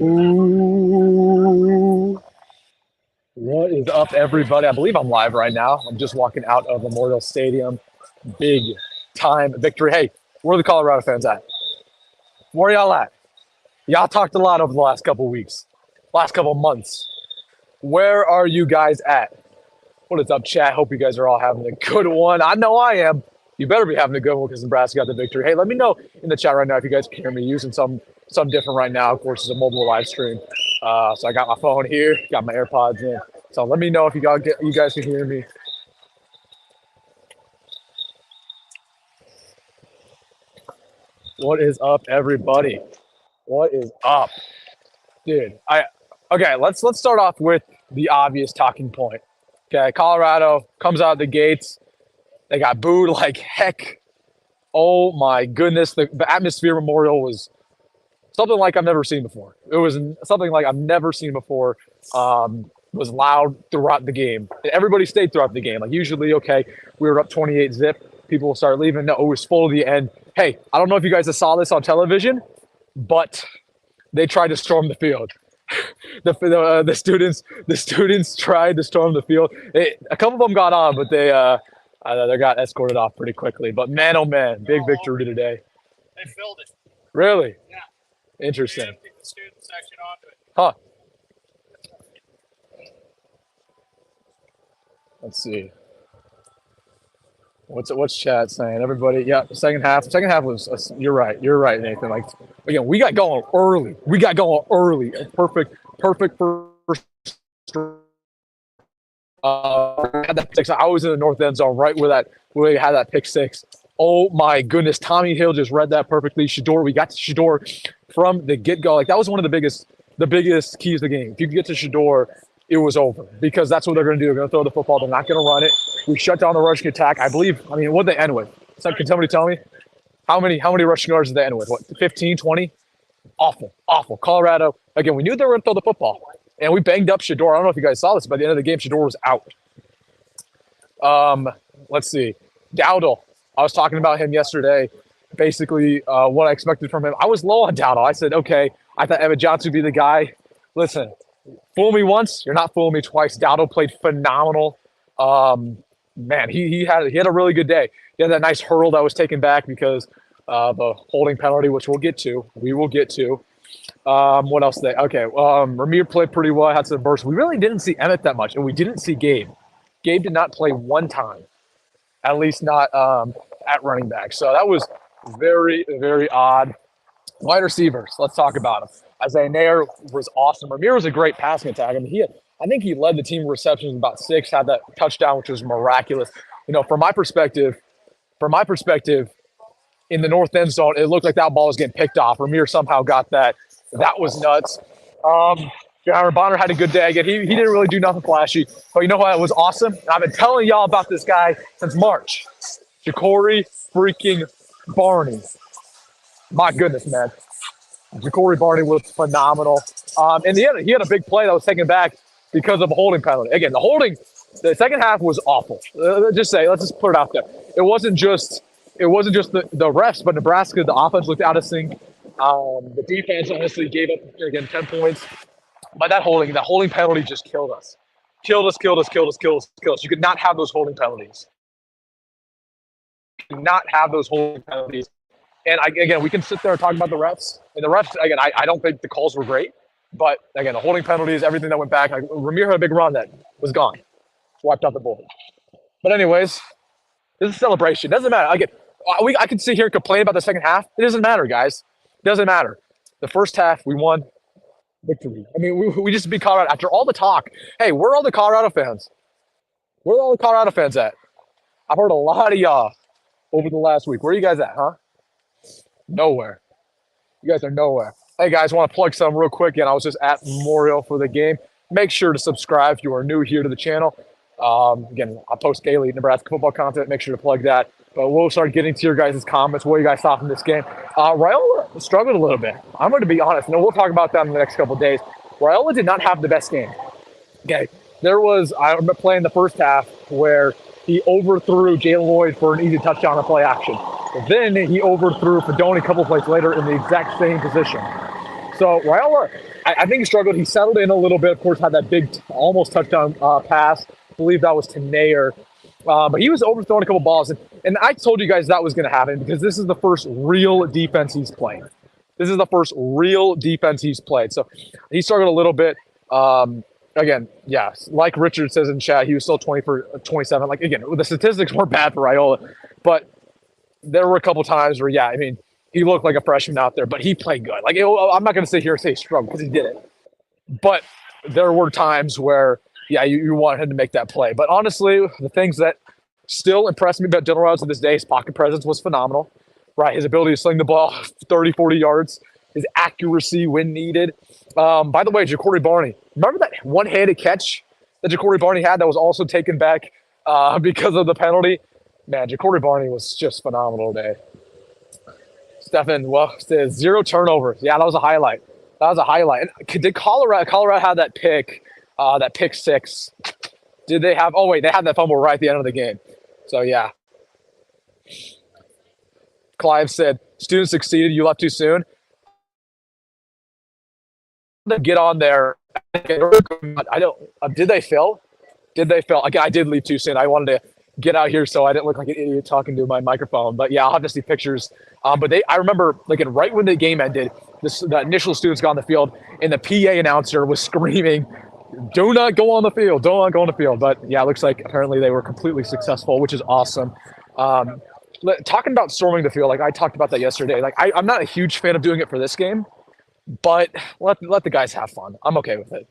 Ooh. What is up, everybody? I believe I'm live right now. I'm just walking out of Memorial Stadium. Big time victory. Hey, where are the Colorado fans at? Where y'all at? Y'all talked a lot over the last couple weeks, last couple months. Where are you guys at? What is up, chat? Hope you guys are all having a good one. I know I am. You better be having a good one because Nebraska got the victory. Hey, let me know in the chat right now if you guys can hear me using some different right now. Of course, it's a mobile live stream. So I got my phone here, got my AirPods in. So let me know if you guys can hear me. What is up, everybody? What is up, dude? Okay. Let's start off with the obvious talking point. Okay, Colorado comes out the gates. They got booed like heck. Oh my goodness, the atmosphere Memorial was something like I've never seen before. It was something like I've never seen before. Was loud throughout the game. Everybody stayed throughout the game. Like usually, okay, we were up 28 zip. People will start leaving. No, it was full to the end. Hey, I don't know if you guys saw this on television, but they tried to storm the field. The students tried to storm the field. A couple of them got on, but they got escorted off pretty quickly. But man, oh man, big victory today. They filled it. Really? Yeah. Interesting. They emptied the student section onto it. Huh. Let's see. What's chat saying? Everybody, yeah. Second half was. You're right, Nathan. Like again, we got going early. Perfect first. Had that pick. I was in the north end zone, right where we had that pick six. Oh my goodness, Tommy Hill just read that perfectly. Shedeur, we got to Shedeur from the get-go. Like that was one of the biggest keys to the game. If you could get to Shedeur, it was over because that's what they're going to do. They're going to throw the football. They're not going to run it. We shut down the rushing attack. I believe. I mean, what did they end with? Can somebody tell me how many rushing yards did they end with? What, 15, 20? Awful. Colorado. Again, we knew they were going to throw the football, and we banged up Shedeur. I don't know if you guys saw this. By the end of the game, Shedeur was out. Let's see. Dowdle. I was talking about him yesterday. Basically, what I expected from him. I was low on Dowdle. I said, okay. I thought Evan Johnson would be the guy. Listen. Fool me once, you're not fooling me twice. Dowdle played phenomenal. Man, he had a really good day. He had that nice hurl that was taken back because the holding penalty, which we'll get to. We will get to. What else? Okay. Ramir played pretty well. Had some bursts. We really didn't see Emmett that much, and we didn't see Gabe. Gabe did not play one time, at least not at running back. So that was very, very odd. Wide receivers. Let's talk about them. Isaiah Nair was awesome. Ramir was a great passing attack. I mean, I think he led the team in receptions about 6, had that touchdown, which was miraculous. You know, from my perspective, in the north end zone, it looked like that ball was getting picked off. Ramir somehow got that. That was nuts. Jaron Bonner had a good day. Again, he didn't really do nothing flashy. But you know what was awesome? I've been telling y'all about this guy since March. Ja'Cory freaking Barney. My goodness, man. Ja'Cory Barney was phenomenal. And he had a big play that was taken back because of a holding penalty. Again, the second half was awful. Let's just put it out there. It wasn't just the refs, but Nebraska, the offense looked out of sync. The defense honestly gave up, again, 10 points. But that holding penalty just killed us. Killed us. You could not have those holding penalties. And again, we can sit there and talk about the refs. And the refs, again, I don't think the calls were great. But again, the holding penalties, everything that went back. Like, Ramir had a big run that was gone. Wiped out the board. But anyways, this is a celebration. Doesn't matter. I can sit here and complain about the second half. It doesn't matter, guys. It doesn't matter. The first half, we won. Victory. I mean, we just beat Colorado. After all the talk, hey, where are all the Colorado fans? Where are all the Colorado fans at? I've heard a lot of y'all over the last week. Where are you guys at, huh? Nowhere. You guys are nowhere. Hey, guys, want to plug something real quick. Again, I was just at Memorial for the game. Make sure to subscribe if you are new here to the channel. Again, I post daily Nebraska football content. Make sure to plug that. But we'll start getting to your guys' comments. What you guys thought from this game? Raiola struggled a little bit. I'm going to be honest. We'll talk about that in the next couple of days. Raiola did not have the best game. Okay, I remember playing the first half where he overthrew Jalen Lloyd for an easy touchdown on play action. But then he overthrew Fedoni a couple plays later in the exact same position. So Raiola, I think he struggled. He settled in a little bit. Of course, had that big, almost touchdown pass. I believe that was to Nair. But he was overthrowing a couple balls. And I told you guys that was going to happen because this is the first real defense he's played. This is the first real defense he's played. So he struggled a little bit. Again, yes, like Richard says in chat, he was still 20 for 27. Like, again, the statistics weren't bad for Raiola. But there were a couple times where, yeah, I mean, he looked like a freshman out there, but he played good. Like, I'm not going to sit here and say he struggled because he didn't. But there were times where, yeah, you wanted him to make that play. But honestly, the things that still impressed me about Dylan Raiola to this day, his pocket presence was phenomenal, right? His ability to sling the ball 30, 40 yards, his accuracy when needed. By the way, Jacory Barney, remember that one-handed catch that Jacory Barney had that was also taken back because of the penalty? Man, Jacory Barney was just phenomenal today. Stefan, well, says 0 turnovers. Yeah, that was a highlight. That was a highlight. And did Colorado have that pick 6? Did they have? Oh wait, they had that fumble right at the end of the game. So yeah. Clive said, "Students succeeded. You left too soon." To get on there. I don't. Did they fail? Did they fail? Again, I did leave too soon. I wanted to get out here so I didn't look like an idiot talking to my microphone. But yeah, I'll have to see pictures. But I remember, like, right when the game ended, the initial students got on the field, and the PA announcer was screaming, "Do not go on the field! Do not go on the field!" But yeah, it looks like apparently they were completely successful, which is awesome. Talking about storming the field, like I talked about that yesterday. Like I'm not a huge fan of doing it for this game, but let the guys have fun. I'm okay with it.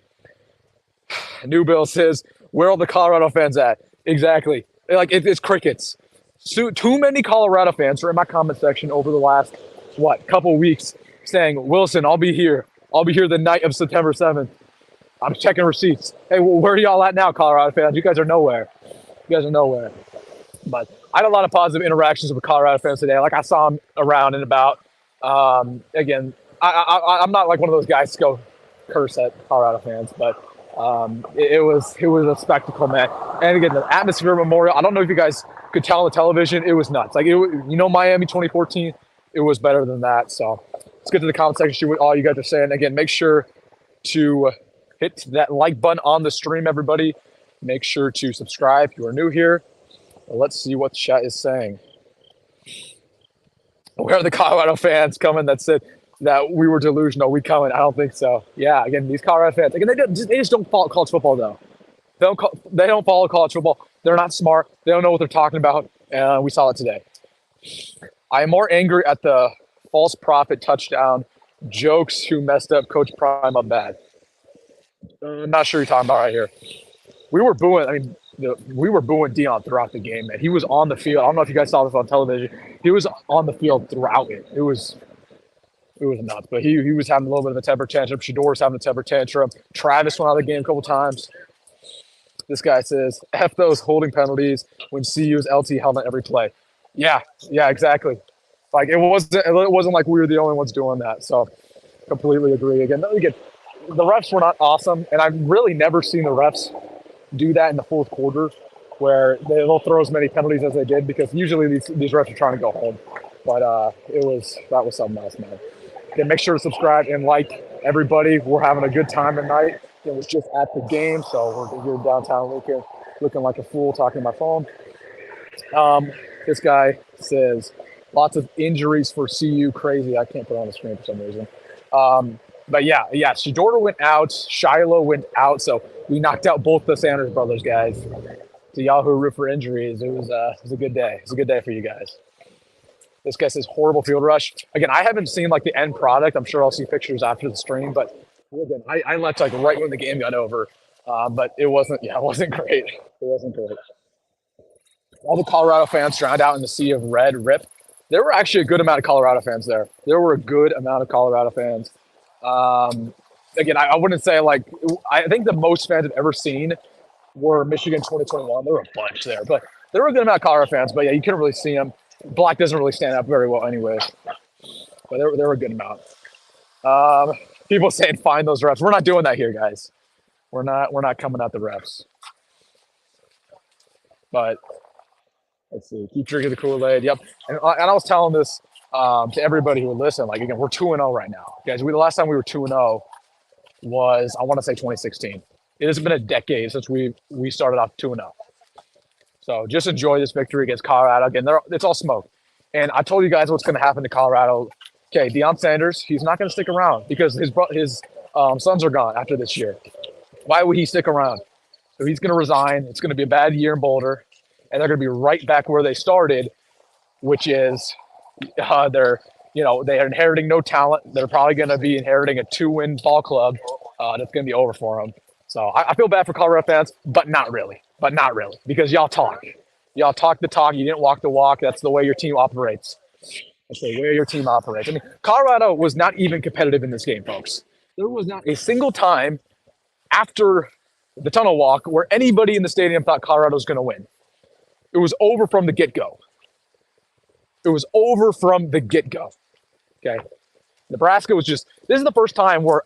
New Bill says, "Where are all the Colorado fans at?" Exactly. Like it's crickets. So, too many Colorado fans are in my comment section over the last couple weeks saying, "Wilson, I'll be here. I'll be here the night of September 7th. I'm checking receipts." Hey, where are y'all at now, Colorado fans? You guys are nowhere. You guys are nowhere. But I had a lot of positive interactions with Colorado fans today. Like I saw them around and about. Again, I'm not like one of those guys to go curse at Colorado fans, but it was a spectacle, man. And again, the atmosphere memorial. I don't know if you guys could tell on the television. It was nuts. Like Miami 2014. It was better than that. So let's get to the comment section. See what all you guys are saying. Again, make sure to hit that like button on the stream, everybody. Make sure to subscribe if you are new here. Let's see what the chat is saying. Where are the Colorado fans coming that said that we were delusional? We coming? I don't think so. Yeah, again, these Colorado fans, again, they just don't follow college football, though. They don't follow college football. They're not smart. They don't know what they're talking about. And we saw it today. I am more angry at the false prophet touchdown jokes who messed up Coach Prime up bad. I'm not sure you're talking about right here. We were booing. I mean, we were booing Deion throughout the game, man. He was on the field. I don't know if you guys saw this on television. He was on the field throughout it. It was nuts. But he was having a little bit of a temper tantrum. Shador was having a temper tantrum. Travis went out of the game a couple times. This guy says, "F those holding penalties when CU's LT held on every play." Yeah, exactly. Like it wasn't like we were the only ones doing that. So completely agree. Again, the refs were not awesome, and I've really never seen the refs do that in the fourth quarter where they'll throw as many penalties as they did, because usually these refs are trying to go home. But that was something else, man. Okay, make sure to subscribe and like, everybody. We're having a good time tonight. It was just at the game, so we're here downtown looking like a fool talking to my phone. This guy says, "Lots of injuries for CU, crazy." I can't put it on the screen for some reason. But yeah, Shador went out, Shiloh went out, so we knocked out both the Sanders brothers, guys. To y'all who root for injuries, it was a good day. It was a good day for you guys. This guy says horrible field rush. Again, I haven't seen like the end product. I'm sure I'll see pictures after the stream, but again, I left like right when the game got over. But it wasn't great. It wasn't great. All the Colorado fans drowned out in the sea of red. Rip. There were actually a good amount of Colorado fans there. Again, I wouldn't say like, I think the most fans I've ever seen were Michigan 2021. There were a bunch there, but there were a good amount of Colorado fans. But yeah, you couldn't really see them. Black doesn't really stand up very well anyways. But there were a good amount. People saying find those refs. We're not doing that here, guys. We're not coming at the refs. But let's see. Keep drinking the Kool-Aid. Yep. And I was telling this To everybody who would listen, like again, we're 2-0 right now, guys. The last time we were 2-0 was, I want to say, 2016. It has been a decade since we started off 2-0. So just enjoy this victory against Colorado. Again, it's all smoke. And I told you guys what's going to happen to Colorado. Okay, Deion Sanders, he's not going to stick around because his sons are gone after this year. Why would he stick around? So he's going to resign. It's going to be a bad year in Boulder, and they're going to be right back where they started, which is they're inheriting no talent. They're probably going to be inheriting a 2-win ball club. That's going to be over for them. So I feel bad for Colorado fans, but not really. Because y'all talk. Y'all talk the talk. You didn't walk the walk. That's the way your team operates. I mean, Colorado was not even competitive in this game, folks. There was not a single time after the tunnel walk where anybody in the stadium thought Colorado was going to win. It was over from the get-go. Okay. Nebraska was just, this is the first time where,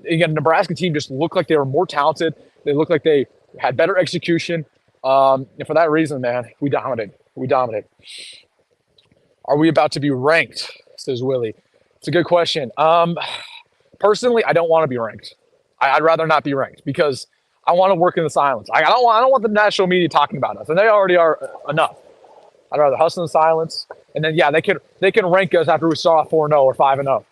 again, Nebraska team just looked like they were more talented. They looked like they had better execution. And for that reason, man, we dominated. Are we about to be ranked? Says Willie. It's a good question. Personally, I don't want to be ranked. I'd rather not be ranked because I want to work in the silence. I don't want the national media talking about us, and they already are enough. I'd rather hustle in silence, and then they can rank us after we saw 4-0 or 5-0.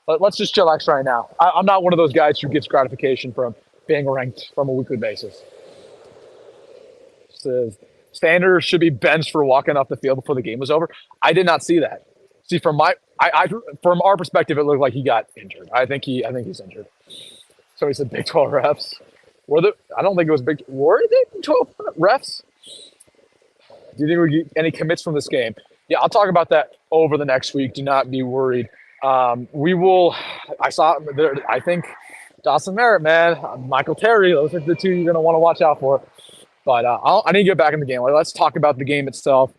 But let's just chillax right now. I'm not one of those guys who gets gratification from being ranked from a weekly basis. Says Sanders should be benched for walking off the field before the game was over. I did not see that. See, from our perspective, it looked like he got injured. I think he's injured. So he said Big 12 refs. I don't think it was Big. Were they Big 12 refs? Do you think we get any commits from this game? Yeah, I'll talk about that over the next week. Do not be worried. We will. I think Dawson Merritt, man, Michael Terry. Those are the two you're going to want to watch out for. But I need to get back in the game. Let's talk about the game itself.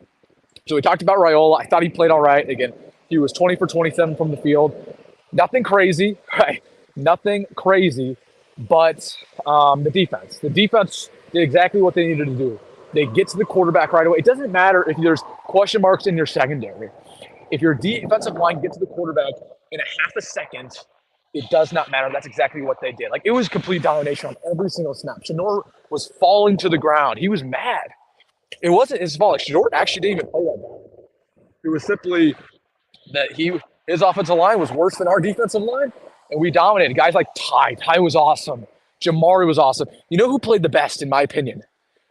So we talked about Raiola. I thought he played all right. Again, he was 20 for 27 from the field. Nothing crazy, right? Nothing crazy. But the defense did exactly what they needed to do. They get to the quarterback right away. It doesn't matter if there's question marks in your secondary. If your defensive line gets to the quarterback in a half a second, it does not matter. That's exactly what they did. Like, it was complete domination on every single snap. Shador was falling to the ground. He was mad. It wasn't his fault. Like, Shador actually didn't even play that bad. It was simply that his offensive line was worse than our defensive line, and we dominated. Guys like Ty. Ty was awesome. Jamari was awesome. You know who played the best, in my opinion,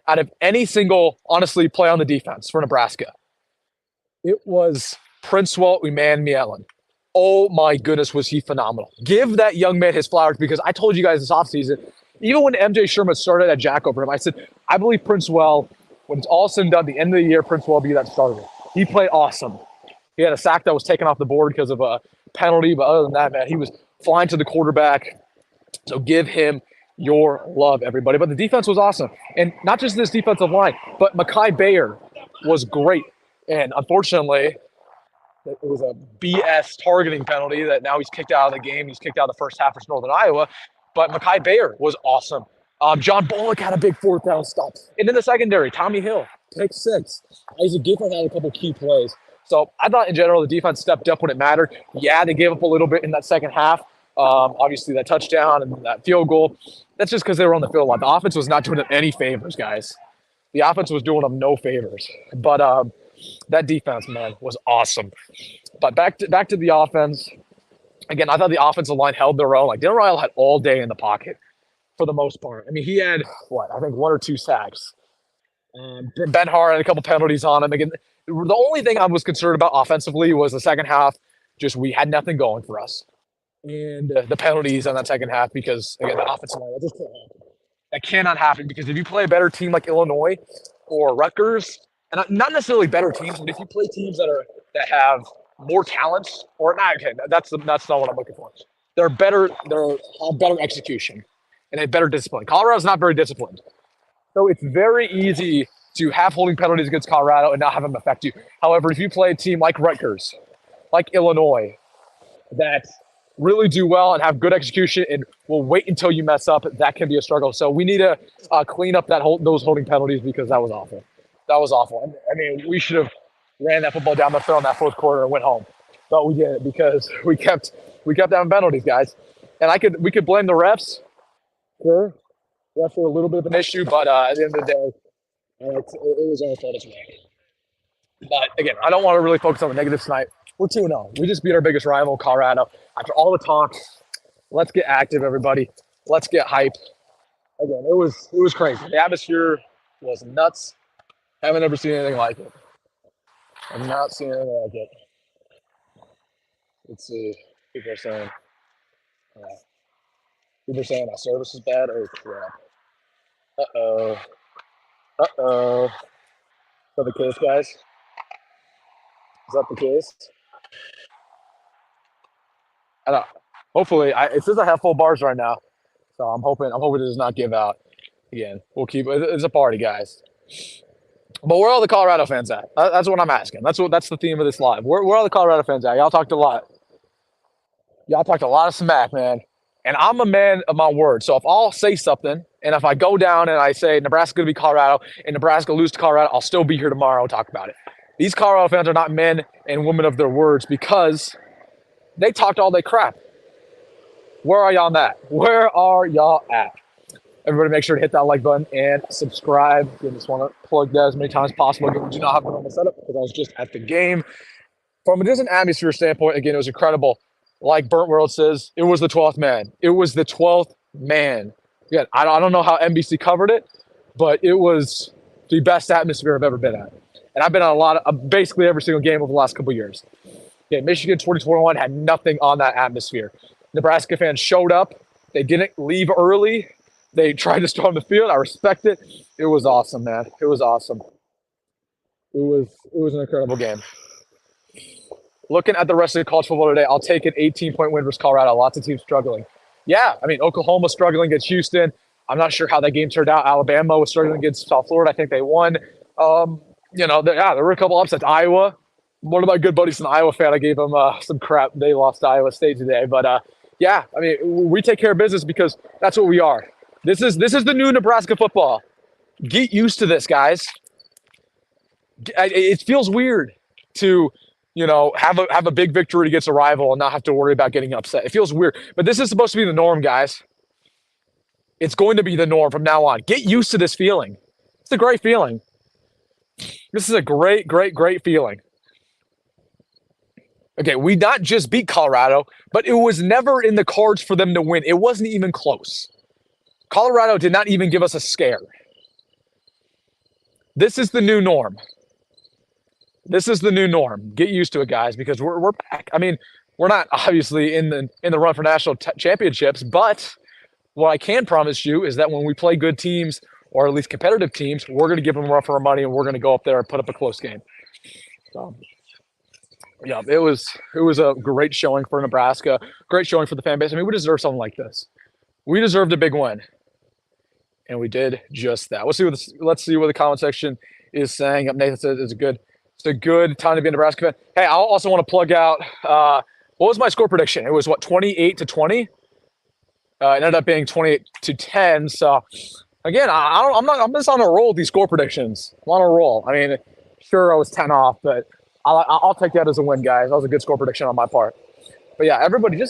out of any single, honestly, play on the defense for Nebraska? It was Princewell Uman-Mielen. Oh my goodness, was he phenomenal. Give that young man his flowers, because I told you guys this offseason, even when MJ Sherman started at Jack over him, I said, I believe Princewell, when it's all said and done, the end of the year, Princewell will be that starter. He played awesome. He had a sack that was taken off the board because of a penalty, but other than that, man, he was flying to the quarterback. So give him your love, everybody. But the defense was awesome. And not just this defensive line, but Mekhi Bayer was great. And unfortunately, it was a BS targeting penalty that now he's kicked out of the game. He's kicked out of the first half for Northern Iowa. But Mekhi Bayer was awesome. John Bullock had a big fourth down stop. And in the secondary, Tommy Hill, pick 6. Isaac Gifford had a couple key plays. So I thought in general the defense stepped up when it mattered. Yeah, they gave up a little bit in that second half. Obviously that touchdown and that field goal. That's just because they were on the field a lot. The offense was not doing them any favors, guys. The offense was doing them no favors. But that defense, man, was awesome. But back to the offense. Again, I thought the offensive line held their own. Like, Dylan Raiola had all day in the pocket for the most part. I mean, he had, I think 1 or 2 sacks. Ben Hart had a couple penalties on him. Again, the only thing I was concerned about offensively was the second half. Just we had nothing going for us. And the penalties on that second half because, again, the offensive line, that just can't happen. That cannot happen because if you play a better team like Illinois or Rutgers, and not necessarily better teams, but if you play teams that have more talents, or not, okay, that's not what I'm looking for. They're have better execution and a better discipline. Colorado's not very disciplined. So it's very easy to have holding penalties against Colorado and not have them affect you. However, if you play a team like Rutgers, like Illinois, that really do well and have good execution and will wait until you mess up, that can be a struggle. So we need to clean up those holding penalties because that was awful. That was awful. I mean, we should have ran that football down the field in that fourth quarter and went home. but we did it because we kept having penalties, guys. And we could blame the refs. Sure, refs were a little bit of an issue, but at the end of the day, it was our fault as well. But again, I don't want to really focus on the negatives tonight. We're 2-0. We just beat our biggest rival, Colorado. After all the talk, let's get active, everybody. Let's get hype. Again, it was crazy. The atmosphere was nuts. Haven't ever seen anything like it. I've not seen anything like it. Let's see. People are saying my service is bad. Oh crap. Uh-oh. Uh-oh. Is that the case, guys? Is that the case? I don't know. Hopefully, it says I have full bars right now, so I'm hoping it does not give out. Again, we'll keep it's a party, guys. But where are all the Colorado fans at? That's what I'm asking. That's the theme of this live. Where are the Colorado fans at? Y'all talked a lot. Y'all talked a lot of smack, man. And I'm a man of my word. So if I'll say something, and if I go down and I say Nebraska's going to be Colorado, and Nebraska lose to Colorado, I'll still be here tomorrow and talk about it. These Colorado fans are not men and women of their words because they talked all their crap. Where are y'all at? Where are y'all at? Everybody make sure to hit that like button and subscribe. I just want to plug that as many times as possible. Again, we do not have a normal setup because I was just at the game. From just an atmosphere standpoint, again, it was incredible. Like Burnt World says, it was the 12th man. It was the 12th man. Again, I don't know how NBC covered it, but it was the best atmosphere I've ever been at. And I've been on a lot of basically every single game over the last couple of years. Yeah, Michigan 2021 had nothing on that atmosphere. Nebraska fans showed up. They didn't leave early. They tried to storm the field. I respect it. It was awesome, man. It was awesome. It was an incredible game. Looking at the rest of the college football today, I'll take an 18-point win versus Colorado. Lots of teams struggling. Yeah, I mean, Oklahoma struggling against Houston. I'm not sure how that game turned out. Alabama was struggling against South Florida. I think they won. There were a couple upsets. Iowa. One of my good buddies, an Iowa fan, I gave him some crap. They lost to Iowa State today. But, we take care of business because that's what we are. This is the new Nebraska football. Get used to this, guys. It feels weird to, have a big victory against a rival and not have to worry about getting upset. It feels weird. But this is supposed to be the norm, guys. It's going to be the norm from now on. Get used to this feeling. It's a great feeling. This is a great, great, great feeling. Okay, we not just beat Colorado, but it was never in the cards for them to win. It wasn't even close. Colorado did not even give us a scare. This is the new norm. This is the new norm. Get used to it, guys, because we're back. I mean, we're not obviously in the run for national championships, but what I can promise you is that when we play good teams, or at least competitive teams, we're going to give them a run for our money, and we're going to go up there and put up a close game. So, yeah, it was a great showing for Nebraska, great showing for the fan base. I mean, we deserve something like this. We deserved a big win, and we did just that. Let's see what the comment section is saying. Nathan says it's a good time to be a Nebraska fan. Hey, I also want to plug out what was my score prediction? It was 28-20. It ended up being 28-10. So again, I'm just on a roll with these score predictions. I'm on a roll. I mean, sure I was 10 off, but I'll take that as a win, guys. That was a good score prediction on my part. But yeah, everybody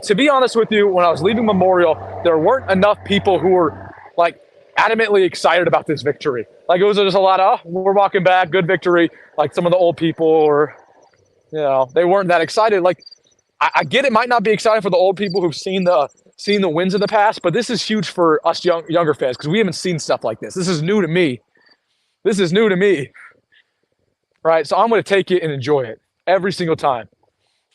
to be honest with you, when I was leaving Memorial, there weren't enough people who were like adamantly excited about this victory. Like it was just a lot of, we're walking back, good victory. Like some of the old people or, they weren't that excited. Like I get it might not be exciting for the old people who've seen the wins in the past, but this is huge for us younger fans because we haven't seen stuff like this. This is new to me. Right? So I'm going to take it and enjoy it every single time.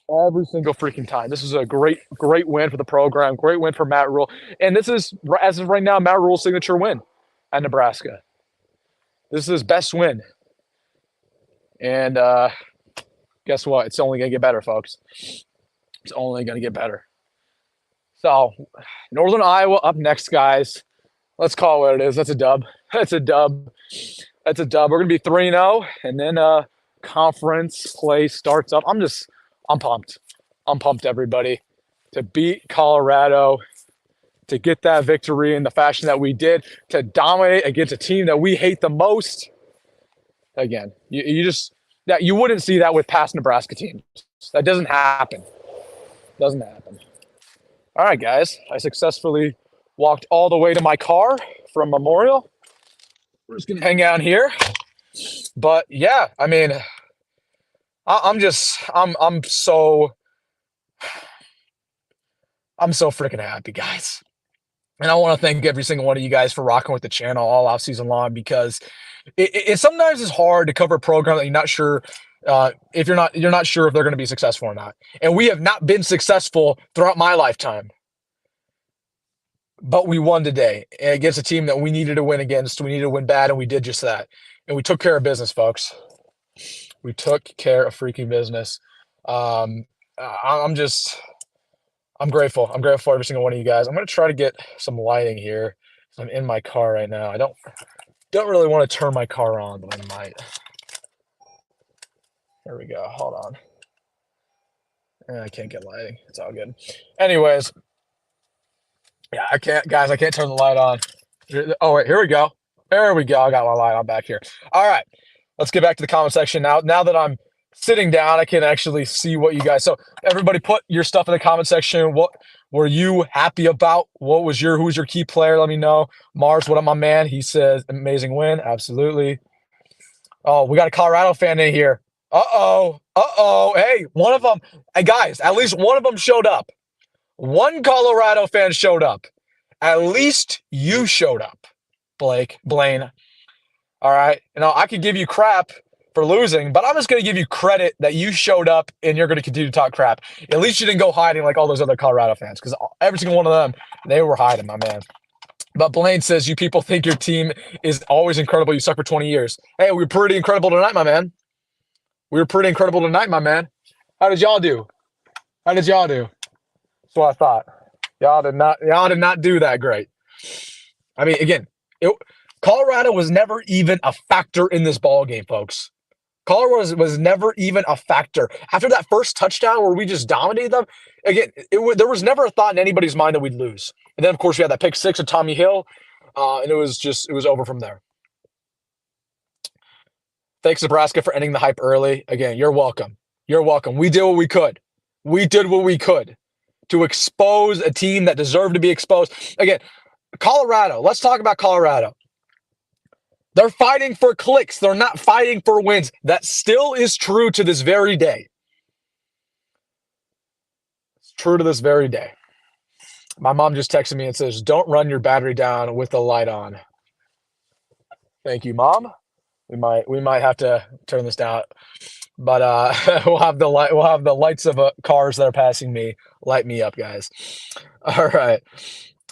Every single freaking time. This is a great, great win for the program. Great win for Matt Rhule. And this is, as of right now, Matt Rhule's signature win at Nebraska. This is his best win. And guess what? It's only going to get better, folks. It's only going to get better. So, Northern Iowa up next, guys. Let's call it what it is. That's a dub. That's a dub. We're going to be 3-0, and then conference play starts up. I'm pumped. I'm pumped, everybody, to beat Colorado, to get that victory in the fashion that we did, to dominate against a team that we hate the most. Again, you just that you wouldn't see that with past Nebraska teams. That doesn't happen. Doesn't happen. All right, guys. I successfully walked all the way to my car from Memorial. We're just gonna hang out here. But yeah, I mean, I'm so freaking happy, guys. And I want to thank every single one of you guys for rocking with the channel all off season long, because it sometimes is hard to cover a program that you're not sure if you're not sure if they're going to be successful or not. And we have not been successful throughout my lifetime, but we won today against a team that we needed to win against. We needed to win bad, and we did just that. And we took care of business, folks. We took care of freaking business. I'm grateful. I'm grateful for every single one of you guys. I'm going to try to get some lighting here. I'm in my car right now. I don't really want to turn my car on, but I might. There we go. Hold on. I can't get lighting. It's all good. Anyways, yeah, I can't turn the light on. Oh, wait, here we go. There we go. I got my light on back here. All right. Let's get back to the comment section now. Now that I'm sitting down, I can actually see what you guys. So everybody put your stuff in the comment section. What were you happy about? Who was your key player? Let me know. Mars, what up, my man? He says amazing win. Absolutely. Oh, we got a Colorado fan in here. Uh-oh. Hey, one of them. Hey, guys, at least one of them showed up. One Colorado fan showed up. At least you showed up, Blaine. All right. I could give you crap for losing, but I'm just going to give you credit that you showed up and you're going to continue to talk crap. At least you didn't go hiding like all those other Colorado fans, because every single one of them, they were hiding, my man. But Blaine says, you people think your team is always incredible. You suck for 20 years. Hey, we were pretty incredible tonight, my man. How did y'all do? That's what I thought. Y'all did not do that great. I mean, again, Colorado was never even a factor in this ball game, folks. Colorado was never even a factor. After that first touchdown where we just dominated them, again, there was never a thought in anybody's mind that we'd lose. And then, of course, we had that pick six of Tommy Hill, and it was over from there. Thanks, Nebraska, for ending the hype early. Again, you're welcome. We did what we could. To expose a team that deserved to be exposed. Again, Colorado. Let's talk about Colorado. They're fighting for clicks. They're not fighting for wins. That still is true to this very day. It's true to this very day. My mom just texted me and says, don't run your battery down with the light on. Thank you, Mom. We might have to turn this down. But we'll have the lights of cars that are passing me light me up, guys. All right.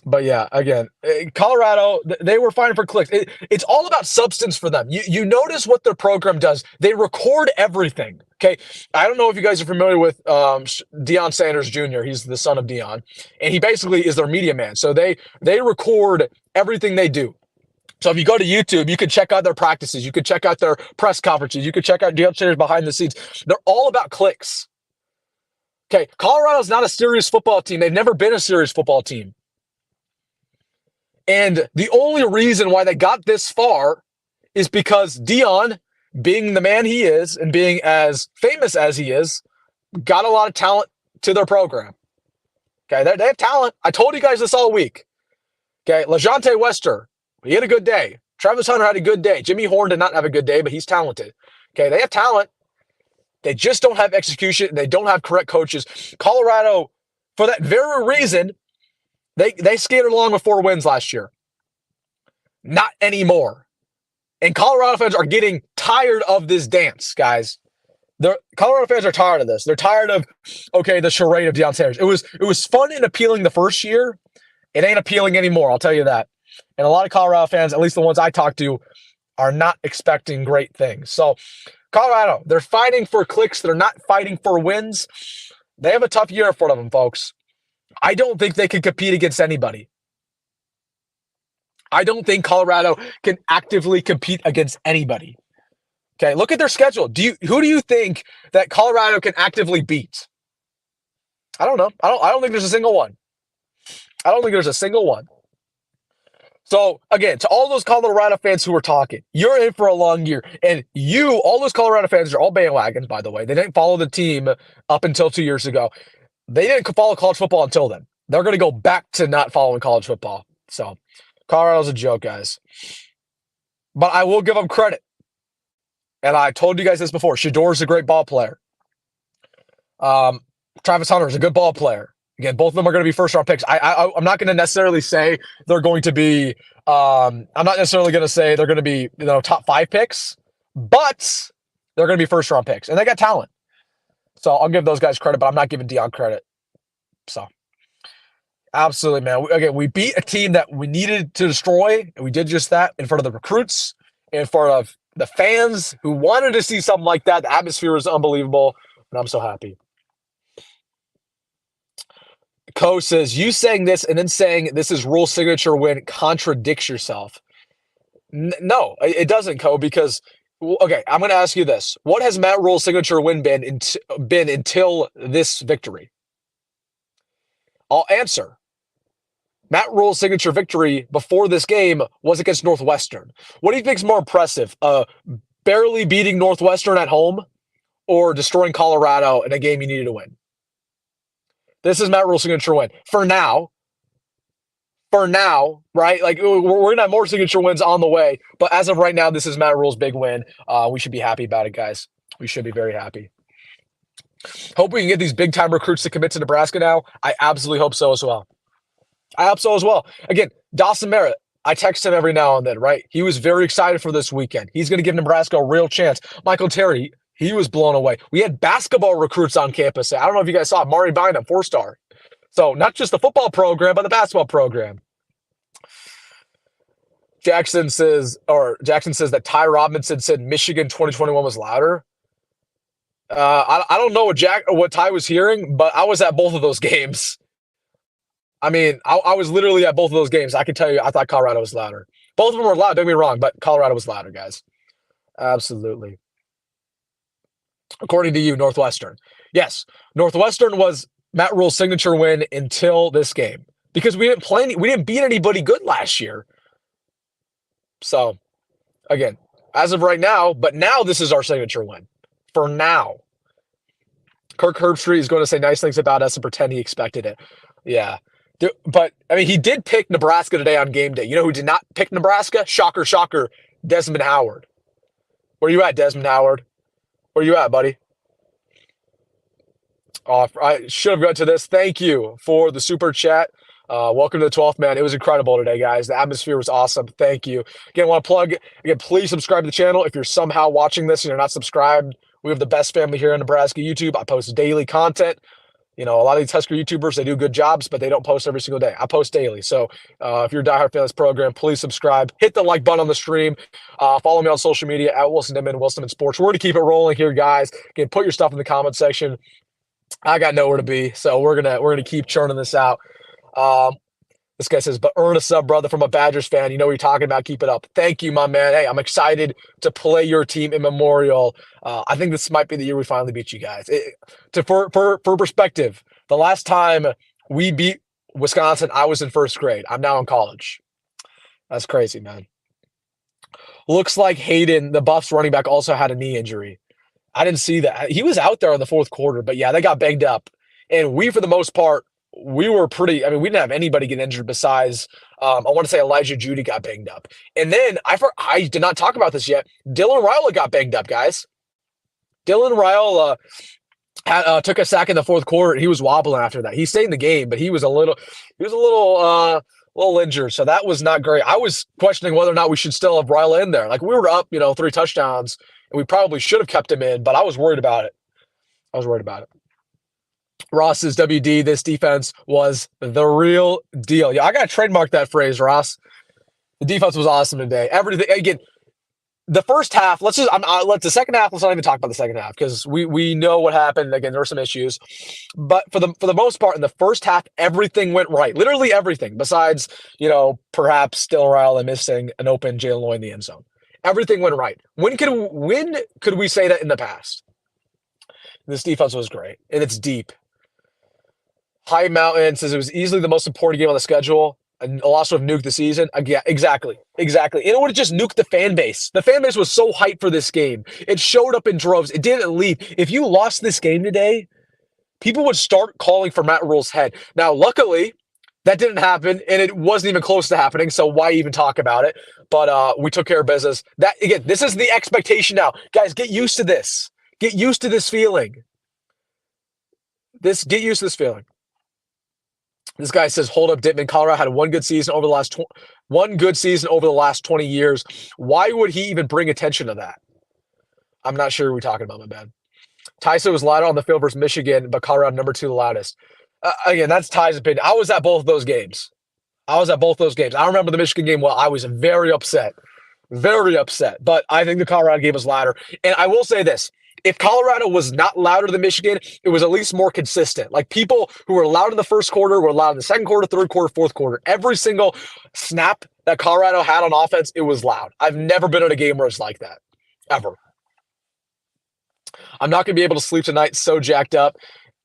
But yeah, again, Colorado, they were fighting for clicks. It's all about substance for them. You notice what their program does. They record everything. Okay. I don't know if you guys are familiar with Deion Sanders Jr. He's the son of Deion, and he basically is their media man. So they record everything they do. So if you go to YouTube, you can check out their practices. You could check out their press conferences. You could check out Deion Sanders behind the scenes. They're all about clicks. Okay. Colorado's not a serious football team. They've never been a serious football team. And the only reason why they got this far is because Deion, being the man he is and being as famous as he is, got a lot of talent to their program. Okay, they have talent. I told you guys this all week. Okay, LeJontay Wester, he had a good day. Travis Hunter had a good day. Jimmy Horn did not have a good day, but he's talented. Okay, they have talent. They just don't have execution. They don't have correct coaches. Colorado, for that very reason, They skated along with 4 wins last year. Not anymore. And Colorado fans are getting tired of this dance, guys. Colorado fans are tired of this. They're tired of, the charade of Deion Sanders. It was fun and appealing the first year. It ain't appealing anymore, I'll tell you that. And a lot of Colorado fans, at least the ones I talk to, are not expecting great things. So, Colorado, they're fighting for clicks. They're not fighting for wins. They have a tough year in front of them, folks. I don't think they can compete against anybody. I don't think Colorado can actively compete against anybody. Okay, look at their schedule. Who do you think that Colorado can actively beat? I don't know. I don't think there's a single one. So, again, to all those Colorado fans who are talking, you're in for a long year. And all those Colorado fans are all bandwagons, by the way. They didn't follow the team up until 2 years ago. They didn't follow college football until then. They're going to go back to not following college football. So, Colorado's a joke, guys. But I will give them credit. And I told you guys this before. Shador's a great ball player. Travis Hunter is a good ball player. Again, both of them are going to be first-round picks. I'm not going to necessarily say they're going to be I'm not necessarily going to say they're going to be top 5 picks, but they're going to be first-round picks. And they got talent. So I'll give those guys credit, but I'm not giving Deion credit. So, absolutely, man. Again, we beat a team that we needed to destroy, and we did just that in front of the recruits, in front of the fans who wanted to see something like that. The atmosphere was unbelievable, and I'm so happy. Co says, you saying this and then saying this is Rhule's signature win contradicts yourself. No, it doesn't, Co, because, okay, I'm going to ask you this. What has Matt Rhule's signature win been until this victory? I'll answer. Matt Rhule's signature victory before this game was against Northwestern. What do you think is more impressive? Barely beating Northwestern at home or destroying Colorado in a game you needed to win? This is Matt Rhule's signature win. For now, right? Like, we're going to have more signature wins on the way. But as of right now, this is Matt Rhule's big win. We should be happy about it, guys. We should be very happy. Hope we can get these big-time recruits to commit to Nebraska now. I absolutely hope so as well. Again, Dawson Merritt, I text him every now and then, right? He was very excited for this weekend. He's going to give Nebraska a real chance. Michael Terry, he was blown away. We had basketball recruits on campus. I don't know if you guys saw it. Mari Bynum, 4-star. So not just the football program, but the basketball program. Jackson says that Ty Robinson said Michigan 2021 was louder. I don't know what Ty was hearing, but I was at both of those games. I mean, I was literally at both of those games. I can tell you, I thought Colorado was louder. Both of them were loud, don't get me wrong, but Colorado was louder, guys. Absolutely. According to you, Northwestern. Yes, Northwestern was Matt Rhule's signature win until this game because we didn't beat anybody good last year. So, again, as of right now, but now this is our signature win. For now. Kirk Herbstreit is going to say nice things about us and pretend he expected it. Yeah. But, I mean, he did pick Nebraska today on game day. You know who did not pick Nebraska? Shocker, shocker, Desmond Howard. Where you at, Desmond Howard? Where you at, buddy? Oh, I should have got to this. Thank you for the super chat. Welcome to the 12th man. It was incredible today, guys. The atmosphere was awesome. Thank you. Again, I want to plug, please subscribe to the channel. If you're somehow watching this and you're not subscribed, we have the best family here in Nebraska YouTube. I post daily content. You know, a lot of these Husker YouTubers, they do good jobs, but they don't post every single day. I post daily. So if you're a diehard fan of this program, please subscribe. Hit the like button on the stream. Follow me on social media at Wilson Inman, Wilson Inman Sports. We're going to keep it rolling here, guys. Again, put your stuff in the comment section. I got nowhere to be, so we're gonna keep churning this out. This guy says, but earn a sub, brother, from a Badgers fan. You know what you're talking about. Keep it up. Thank you, my man. Hey, I'm excited to play your team in Memorial. I think this might be the year we finally beat you guys. For perspective, the last time we beat Wisconsin, I was in first grade. I'm now in college. That's crazy, man. Looks like Hayden, the Buffs running back, also had a knee injury. I didn't see that. He was out there in the fourth quarter, but yeah, they got banged up. And we, for the most part, we were pretty, I mean, we didn't have anybody get injured besides, I want to say Elijah Judy got banged up. And then, I did not talk about this yet, Dylan Raiola got banged up, guys. Dylan Raiola took a sack in the fourth quarter, and he was wobbling after that. He stayed in the game, but he was a little injured, so that was not great. I was questioning whether or not we should still have Raiola in there. Like, we were up, 3 touchdowns, and we probably should have kept him in, but I was worried about it. Ross says, WD, this defense was the real deal. Yeah, I got to trademark that phrase, Ross. The defense was awesome today. Everything, again, the first half, the second half, let's not even talk about the second half because we know what happened. Again, there were some issues. But for the most part, in the first half, everything went right. Literally everything, besides, perhaps Dylan Raiola missing an open Jalen Lloyd in the end zone. Everything went right. When could we say that in the past? This defense was great, and it's deep. High Mountain says it was easily the most important game on the schedule. a loss would have nuked the season. Yeah, exactly. And it would have just nuked the fan base. The fan base was so hyped for this game. It showed up in droves. It didn't leave. If you lost this game today, people would start calling for Matt Rhule's head. Now, luckily, that didn't happen, and it wasn't even close to happening, so why even talk about it? But we took care of business. That again, this is the expectation now. Guys, get used to this. Get used to this feeling. Get used to this feeling. This guy says, "Hold up, Dittman. Colorado had one good season over the last 20 years. Why would he even bring attention to that?" I'm not sure who we're talking about, my bad. Tyson was louder on the field versus Michigan, but Colorado number 2 the loudest. Again, that's Ty's opinion. I was at both of those games. I remember the Michigan game well. I was very upset. But I think the Colorado game was louder. And I will say this. If Colorado was not louder than Michigan, it was at least more consistent. Like people who were loud in the first quarter were loud in the second quarter, third quarter, fourth quarter. Every single snap that Colorado had on offense, it was loud. I've never been in a game where it's like that. Ever. I'm not going to be able to sleep tonight. So jacked up.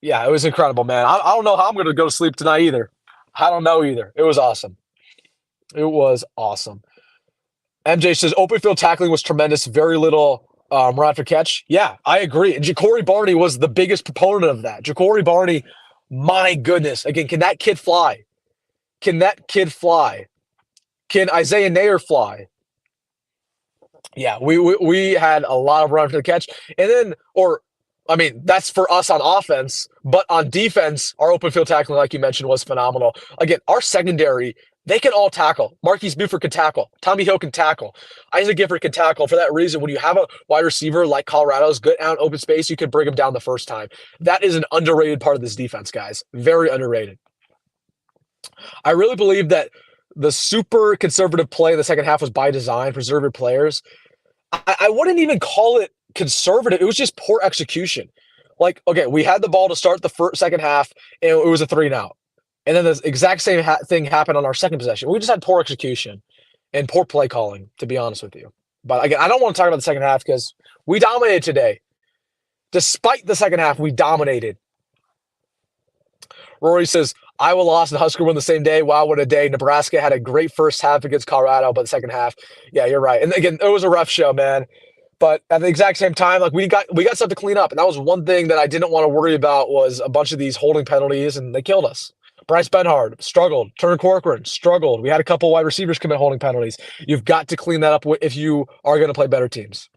Yeah, it was incredible, man. I don't know how I'm going to go to sleep tonight either. I don't know either. It was awesome. MJ says, open field tackling was tremendous. Very little run after catch. Yeah, I agree. And Ja'Cory Barney was the biggest proponent of that. Ja'Cory Barney, my goodness. Again, can that kid fly? Can Isaiah Nair fly? Yeah, we had a lot of run after the catch. And then, that's for us on offense. But on defense, our open field tackling, like you mentioned, was phenomenal. Again, our secondary, they can all tackle. Marquise Buford can tackle. Tommy Hill can tackle. Isaac Gifford can tackle. For that reason, when you have a wide receiver like Colorado's good out in open space, you can bring him down the first time. That is an underrated part of this defense, guys. Very underrated. I really believe that the super conservative play in the second half was by design, preserving players. I wouldn't even call it conservative. It was just poor execution. Like, okay, we had the ball to start the second half, and it was a 3-and-out. And then the exact same thing happened on our second possession. We just had poor execution and poor play calling, to be honest with you. But again, I don't want to talk about the second half because we dominated today. Despite the second half, we dominated. Rory says, Iowa lost and Husker won the same day. Wow, what a day. Nebraska had a great first half against Colorado, but the second half, yeah, you're right. And again, it was a rough show, man. But at the exact same time, like we got stuff to clean up. And that was one thing that I didn't want to worry about was a bunch of these holding penalties, and they killed us. Bryce Benhard struggled. Turner Corcoran struggled. We had a couple wide receivers commit holding penalties. You've got to clean that up if you are going to play better teams.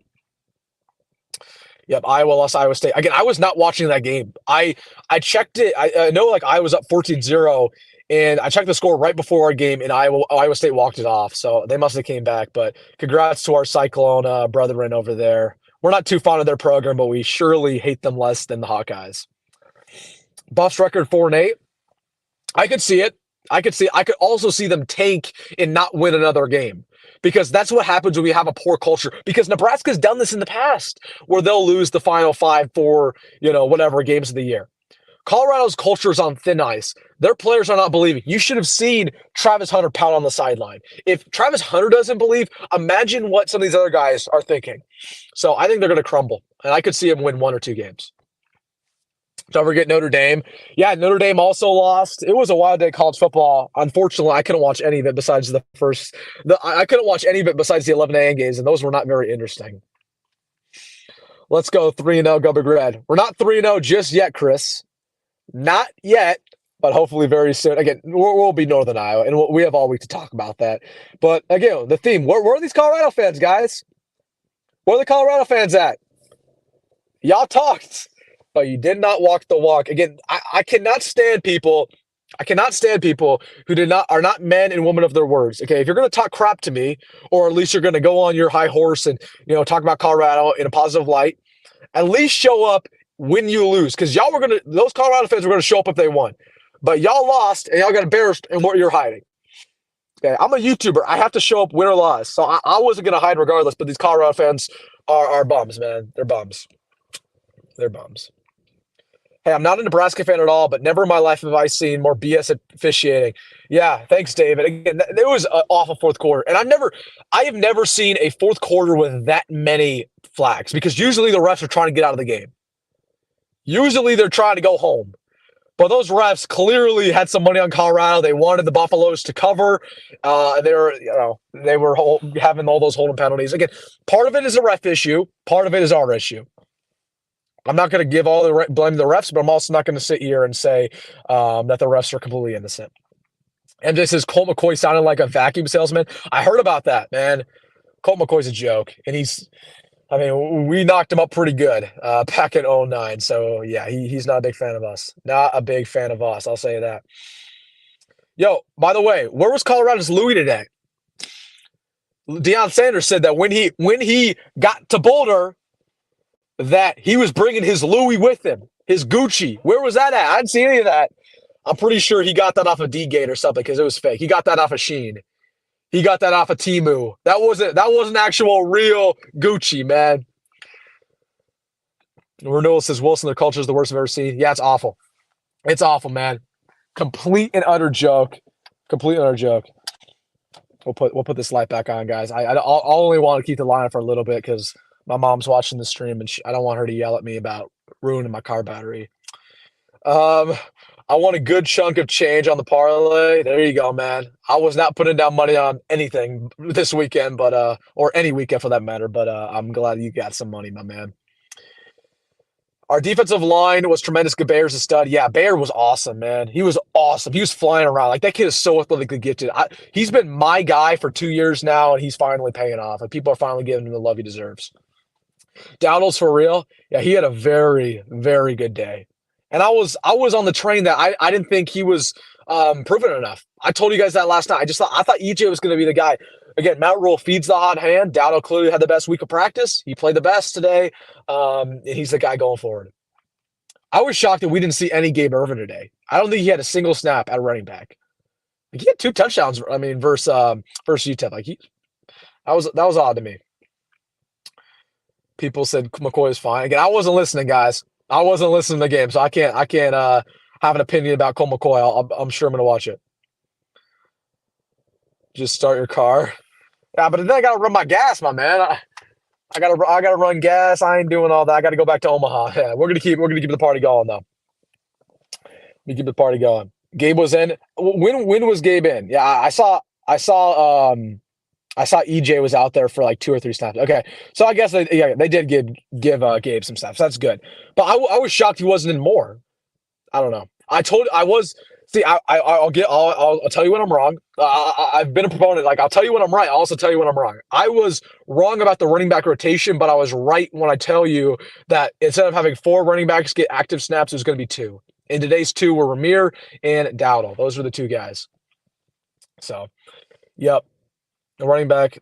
Yep, Iowa lost Iowa State. Again, I was not watching that game. I checked it. I know like I was up 14-0, and I checked the score right before our game, and Iowa State walked it off. So they must have came back. But congrats to our Cyclone brethren over there. We're not too fond of their program, but we surely hate them less than the Hawkeyes. Buffs record 4-8. I could see it. I could also see them tank and not win another game. Because that's what happens when we have a poor culture. Because Nebraska's done this in the past where they'll lose the final 5 for, whatever games of the year. Colorado's culture is on thin ice. Their players are not believing. You should have seen Travis Hunter pound on the sideline. If Travis Hunter doesn't believe, imagine what some of these other guys are thinking. So I think they're going to crumble. And I could see them win 1 or 2 games. Don't forget Notre Dame. Yeah, Notre Dame also lost. It was a wild day of college football. Unfortunately, I couldn't watch any of it besides I couldn't watch any of it besides the 11 a.m. games, and those were not very interesting. Let's go 3-0, go Big Red. We're not 3-0 just yet, Chris. Not yet, but hopefully very soon. Again, we'll be Northern Iowa, and we have all week to talk about that. But again, the theme, where are these Colorado fans, guys? Where are the Colorado fans at? Y'all talked. But you did not walk the walk. Again, I cannot stand people. who are not men and women of their words. Okay, if you're going to talk crap to me, or at least you're going to go on your high horse and talk about Colorado in a positive light, at least show up when you lose. Because those Colorado fans were going to show up if they won. But y'all lost and y'all got embarrassed in what you're hiding. Okay, I'm a YouTuber. I have to show up win or loss. So I wasn't going to hide regardless. But these Colorado fans are bums, man. They're bums. Hey, I'm not a Nebraska fan at all, but never in my life have I seen more BS officiating. Yeah, thanks, David. Again, it was an awful fourth quarter. And I have never seen a fourth quarter with that many flags because usually the refs are trying to get out of the game. Usually they're trying to go home. But those refs clearly had some money on Colorado. They wanted the Buffaloes to cover. They were having all those holding penalties. Again, part of it is a ref issue. Part of it is our issue. I'm not going to give all the blame to the refs, but I'm also not going to sit here and say that the refs are completely innocent. MJ says Colt McCoy sounded like a vacuum salesman. I heard about that, man. Colt McCoy's a joke, and we knocked him up pretty good back in 2009. So, yeah, he's not a big fan of us. Not a big fan of us, I'll say that. Yo, by the way, where was Colorado's Louis today? Deion Sanders said that when he got to Boulder, that he was bringing his Louis with him, his Gucci. Where was that at? I didn't see any of that. I'm pretty sure he got that off of D-Gate or something because it was fake. He got that off of Shein. He got that off of Temu. That wasn't actual real Gucci, man. Rhule says Wilson, their culture is the worst I've ever seen. Yeah, it's awful. It's awful, man. Complete and utter joke. Complete and utter joke. We'll put this light back on, guys. I'll only want to keep the line for a little bit because my mom's watching the stream and I don't want her to yell at me about ruining my car battery. I want a good chunk of change on the parlay. There you go, man. I was not putting down money on anything this weekend, but or any weekend for that matter. But I'm glad you got some money, my man. Our defensive line was tremendous. Gabear's a stud. Yeah, Bayer was awesome, man. He was awesome. He was flying around. Like, that kid is so athletically gifted. He's been my guy for 2 years now, and he's finally paying off. Like, people are finally giving him the love he deserves. Dowdle's for real. Yeah, he had a very, very good day. And I was on the train that I didn't think he was proven enough. I told you guys that last night. I thought EJ was going to be the guy. Again, Matt Rhule feeds the hot hand. Dowdle clearly had the best week of practice. He played the best today, and he's the guy going forward. I was shocked that we didn't see any Gabe Ervin today. I don't think he had a single snap at running back. Like, he had 2 touchdowns. Versus UTEP. Like, that was odd to me. People said McCoy is fine. Again, I wasn't listening, guys. I wasn't listening to the game, so I can't have an opinion about Colt McCoy. I'm sure I'm going to watch it. Just start your car. Yeah, but then I got to run my gas, my man. I gotta run gas. I ain't doing all that. I got to go back to Omaha. Yeah, we're gonna keep the party going though. We keep the party going. Gabe was in. When was Gabe in? Yeah, I saw EJ was out there for like 2 or 3 snaps. Okay, so I guess they did give Gabe some snaps. That's good. But I was shocked he wasn't in more. I don't know. I'll tell you when I'm wrong. I've been a proponent. Like, I'll tell you when I'm right. I'll also tell you when I'm wrong. I was wrong about the running back rotation, but I was right when I tell you that instead of having 4 running backs get active snaps, it was going to be 2. And today's 2 were Rahmir and Dowdle. Those were the 2 guys. So, yep. The running back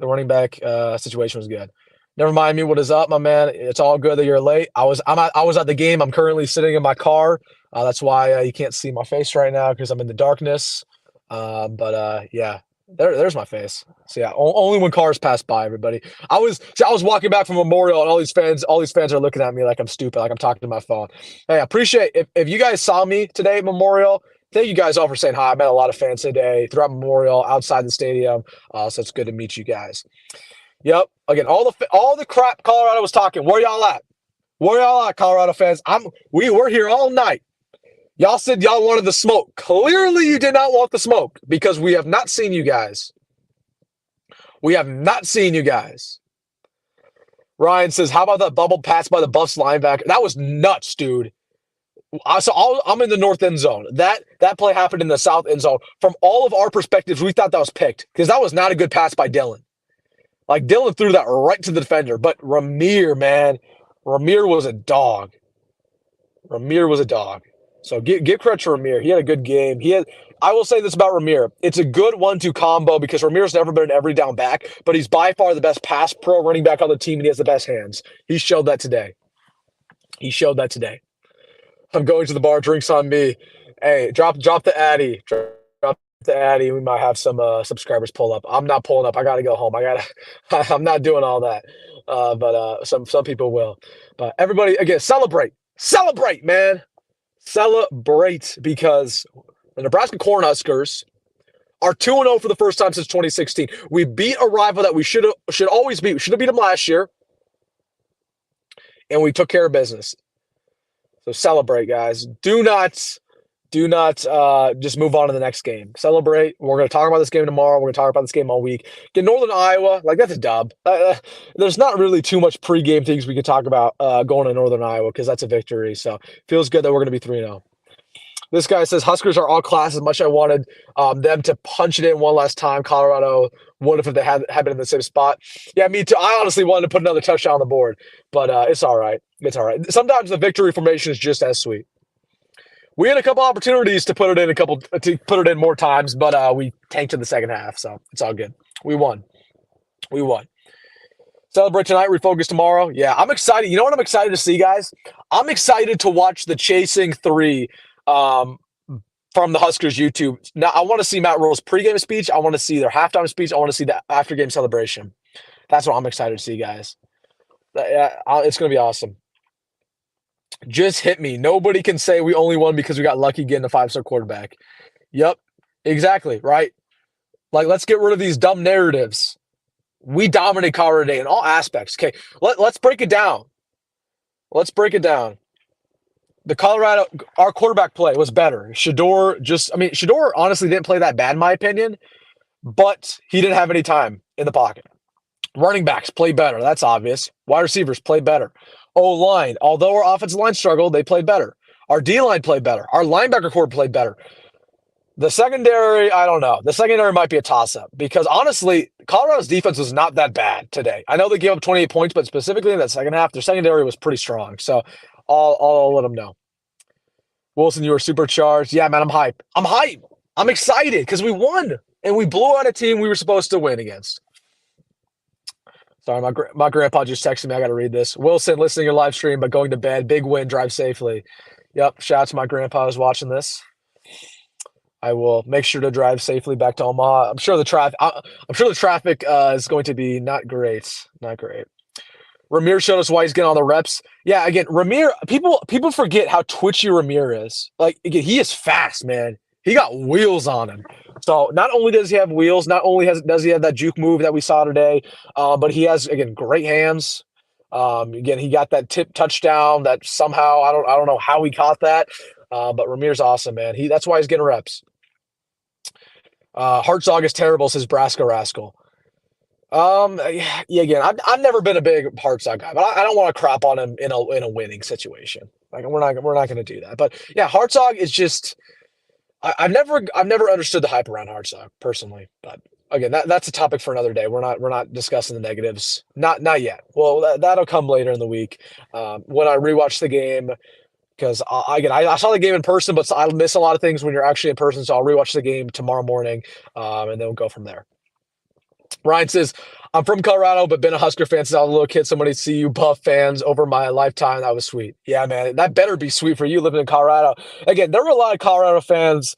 situation was good. Never mind me. What is up, my man? It's all good that you're late. I was at the game. I'm currently sitting in my car. That's why you can't see my face right now because I'm in the darkness. Yeah, there's my face. So yeah, only when cars pass by, everybody. I was walking back from Memorial, and all these fans are looking at me like I'm stupid, like I'm talking to my phone. Hey, I appreciate if you guys saw me today at Memorial. Thank you guys all for saying hi. I met a lot of fans today throughout Memorial, outside the stadium. So it's good to meet you guys. Yep. Again, all the crap Colorado was talking. Where y'all at? Where y'all at, Colorado fans? We're here all night. Y'all said y'all wanted the smoke. Clearly, you did not want the smoke because we have not seen you guys. We have not seen you guys. Ryan says, how about that bubble pass by the Buffs linebacker? That was nuts, dude. I'm in the north end zone. That play happened in the south end zone. From all of our perspectives, we thought that was picked because that was not a good pass by Dylan. Like, Dylan threw that right to the defender. But Rahmir, man, Rahmir was a dog. So give credit to Rahmir. He had a good game. I will say this about Rahmir. It's a good 1-2 combo because Ramir's never been an every down back, but he's by far the best pass pro running back on the team, and he has the best hands. He showed that today. I'm going to the bar. Drinks on me. Hey, drop the Addy. Drop the Addy. We might have some subscribers pull up. I'm not pulling up. I got to go home. I'm not doing all that. But some people will. But everybody, again, celebrate, man. Celebrate because the Nebraska Cornhuskers are 2-0 for the first time since 2016. We beat a rival that we should always beat. We should have beat them last year, and we took care of business. So celebrate, guys. Do not Do not just move on to the next game. Celebrate. We're going to talk about this game tomorrow. We're going to talk about this game all week. Get Northern Iowa. Like, that's a dub. There's not really too much pregame things we can talk about going to Northern Iowa because that's a victory. So feels good that we're going to be 3-0. This guy says Huskers are all class as much as I wanted them to punch it in one last time. Colorado would if they had been in the same spot. Yeah, me too. I honestly wanted to put another touchdown on the board, but it's all right. It's all right. Sometimes the victory formation is just as sweet. We had a couple opportunities to put it in more times, but we tanked in the second half, so it's all good. We won. Celebrate tonight, refocus tomorrow. Yeah, I'm excited. You know what I'm excited to see, guys? I'm excited to watch the Chasing 3 from the Huskers YouTube. Now, I want to see Matt Rhule's pregame speech. I want to see their halftime speech. I want to see the after-game celebration. That's what I'm excited to see, guys. It's going to be awesome. Just hit me. Nobody can say we only won because we got lucky getting a 5-star quarterback. Yep, exactly, right? Like, let's get rid of these dumb narratives. We dominate Colorado today in all aspects. Okay, let's break it down. Our quarterback play was better. Shedeur honestly didn't play that bad in my opinion, but he didn't have any time in the pocket. Running backs play better. That's obvious. Wide receivers play better. O-line, although our offensive line struggled, they played better. Our D-line played better. Our linebacker core played better. The secondary, I don't know. The secondary might be a toss-up because, honestly, Colorado's defense was not that bad today. I know they gave up 28 points, but specifically in that second half, their secondary was pretty strong. So I'll let them know. Wilson, you were supercharged. Yeah, man, I'm hyped. I'm excited because we won, and we blew out a team we were supposed to win against. Sorry, my grandpa just texted me. I got to read this. Wilson, listening to your live stream, but going to bed. Big win. Drive safely. Yep. Shout out to my grandpa who's watching this. I will make sure to drive safely back to Omaha. I'm sure the traffic is going to be not great. Not great. Ramir showed us why he's getting all the reps. Yeah, again, Ramir. People forget how twitchy Ramir is. Like, again, he is fast, man. He got wheels on him. So not only does he have wheels, not only does he have that juke move that we saw today, but he has, again, great hands. Again, he got that tip touchdown that somehow I don't know how he caught that, but Ramir's awesome, man. That's why he's getting reps. Hartzog is terrible, says Nebraska Rascal. Yeah, again, I've never been a big Hartzog guy, but I don't want to crap on him in a winning situation. Like, we're not going to do that. But yeah, Hartzog is just. I've never understood the hype around Hartzog personally, but again, that's a topic for another day. We're not discussing the negatives, not yet. Well, that'll come later in the week when I rewatch the game, because I saw the game in person, but I miss a lot of things when you're actually in person. So I'll rewatch the game tomorrow morning, and then we'll go from there. Ryan says, I'm from Colorado, but been a Husker fan since I was a little kid. Somebody see you Buff fans over my lifetime. That was sweet. Yeah, man, that better be sweet for you living in Colorado. Again, there were a lot of Colorado fans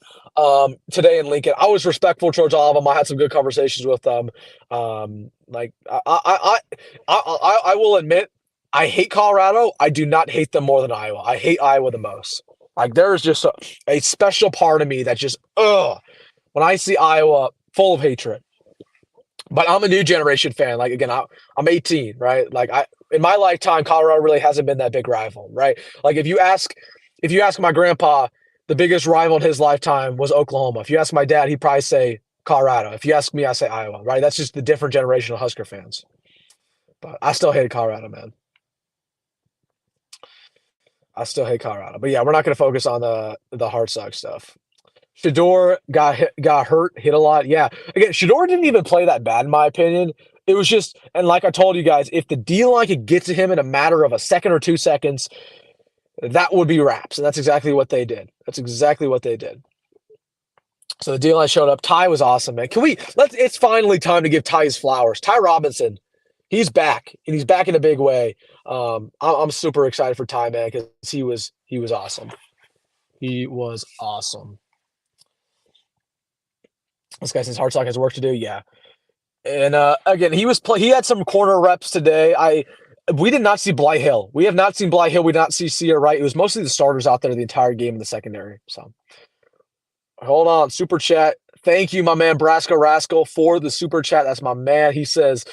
today in Lincoln. I was respectful towards all of them. I had some good conversations with them. Like, I will admit, I hate Colorado. I do not hate them more than Iowa. I hate Iowa the most. Like, there is just a special part of me that just, when I see Iowa, full of hatred. But I'm a new generation fan. Like, again, I'm 18, right? Like, in my lifetime, Colorado really hasn't been that big rival, right? Like, if you ask my grandpa, the biggest rival in his lifetime was Oklahoma. If you ask my dad, he'd probably say Colorado. If you ask me, I say Iowa, right? That's just the different generation of Husker fans. But I still hate Colorado, man. I still hate Colorado. But yeah, we're not going to focus on the Hartzog stuff. Shedeur got hurt, hit a lot. Yeah. Again, Shedeur didn't even play that bad, in my opinion. It was just, and like I told you guys, if the D-line could get to him in a matter of a second or 2 seconds, that would be wraps. And that's exactly what they did. So the D-line showed up. Ty was awesome, man. It's finally time to give Ty his flowers. Ty Robinson, he's back, and he's back in a big way. I'm super excited for Ty, man, because he was awesome. He was awesome. This guy says Hartzog has work to do. Yeah. And again, he had some corner reps today. We did not see Bly Hill. We have not seen Bly Hill. We did not see Sear Wright. It was mostly the starters out there the entire game in the secondary. So hold on. Super chat. Thank you, my man, Nebraska Rascal, for the super chat. That's my man. He says,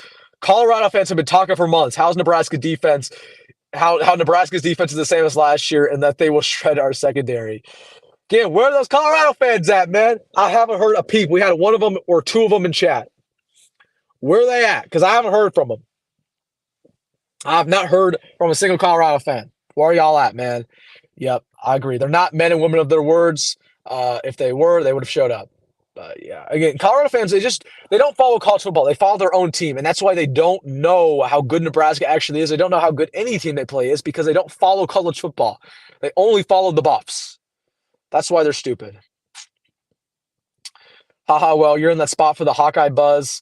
Colorado fans have been talking for months. How's Nebraska defense? How Nebraska's defense is the same as last year and that they will shred our secondary. Again, where are those Colorado fans at, man? I haven't heard a peep. We had one of them or two of them in chat. Where are they at? Because I haven't heard from them. I've not heard from a single Colorado fan. Where are y'all at, man? Yep, I agree. They're not men and women of their words. If they were, they would have showed up. But yeah, again, Colorado fans, they don't follow college football. They follow their own team. And that's why they don't know how good Nebraska actually is. They don't know how good any team they play is because they don't follow college football. They only follow the Buffs. That's why they're stupid. Haha, well, you're in that spot for the Hawkeye buzz.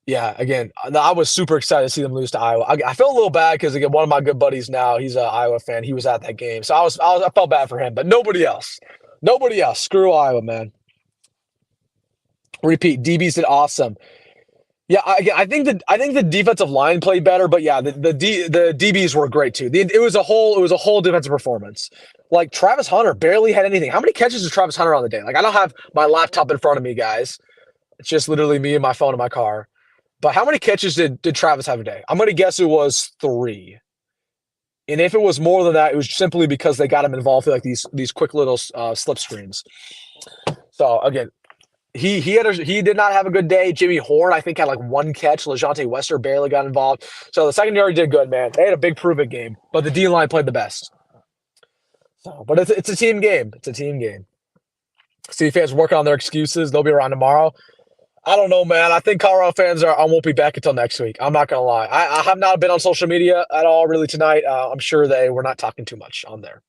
Yeah, again, I was super excited to see them lose to Iowa. I feel a little bad because, again, one of my good buddies now, he's an Iowa fan. He was at that game. So I felt bad for him, but nobody else. Nobody else. Screw Iowa, man. Repeat, DBs did awesome. Yeah, I think the defensive line played better, but yeah, the DBs were great too. It was a whole defensive performance. Like Travis Hunter barely had anything. How many catches did Travis Hunter on the day? Like I don't have my laptop in front of me, guys. It's just literally me and my phone in my car. But how many catches did Travis have a day? I'm gonna guess it was 3. And if it was more than that, it was simply because they got him involved with like these quick little slip screens. So again. He did not have a good day. Jimmy Horn, I think, had like 1 catch. LeJonte Wester barely got involved. So the secondary did good, man. They had a big prove-it game, but the D-line played the best. So, but it's a team game. It's a team game. See fans working on their excuses. They'll be around tomorrow. I don't know, man. I think Colorado fans won't be back until next week. I'm not going to lie. I have not been on social media at all really tonight. I'm sure they were not talking too much on there.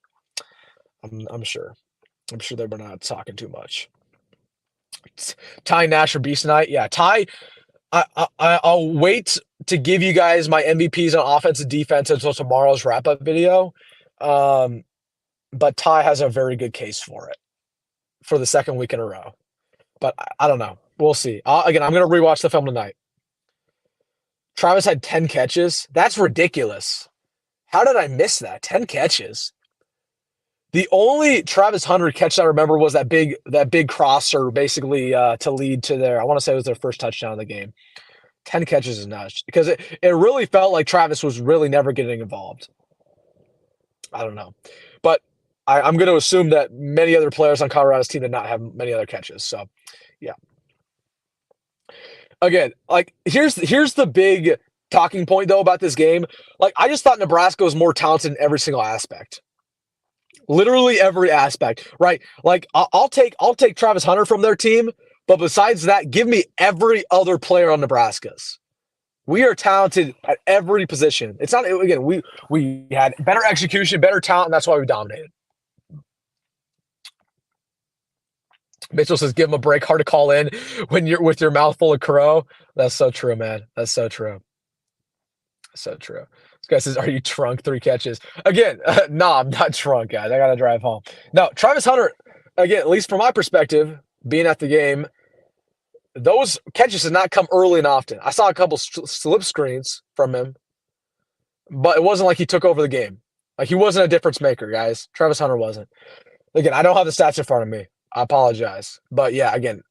I'm sure. I'm sure they were not talking too much. Ty Nash for Beast Night. Yeah, Ty, I'll wait to give you guys my MVPs on offense and defense until tomorrow's wrap-up video. But Ty has a very good case for it for the second week in a row. But I don't know. We'll see. Again, I'm going to rewatch the film tonight. Travis had 10 catches. That's ridiculous. How did I miss that? 10 catches. The only Travis Hunter catch I remember was that big crosser, basically to lead to their. I want to say it was their first touchdown of the game. 10 catches is nuts because it really felt like Travis was really never getting involved. I don't know, but I'm going to assume that many other players on Colorado's team did not have many other catches. So, yeah. Again, like here's the big talking point though about this game. Like I just thought Nebraska was more talented in every single aspect. Literally every aspect, right? Like I'll take Travis Hunter from their team, but besides that, give me every other player on Nebraska's. We are talented at every position. It's not again. We had better execution, better talent, and that's why we dominated. Mitchell says, "Give him a break. Hard to call in when you're with your mouth full of crow." That's so true, man. That's so true. So true. This guy says, "Are you drunk? 3 catches." Again, no, I'm not drunk, guys. I got to drive home. No, Travis Hunter, again, at least from my perspective, being at the game, those catches did not come early and often. I saw a couple slip screens from him, but it wasn't like he took over the game. Like he wasn't a difference maker, guys. Travis Hunter wasn't. Again, I don't have the stats in front of me. I apologize. But yeah, again,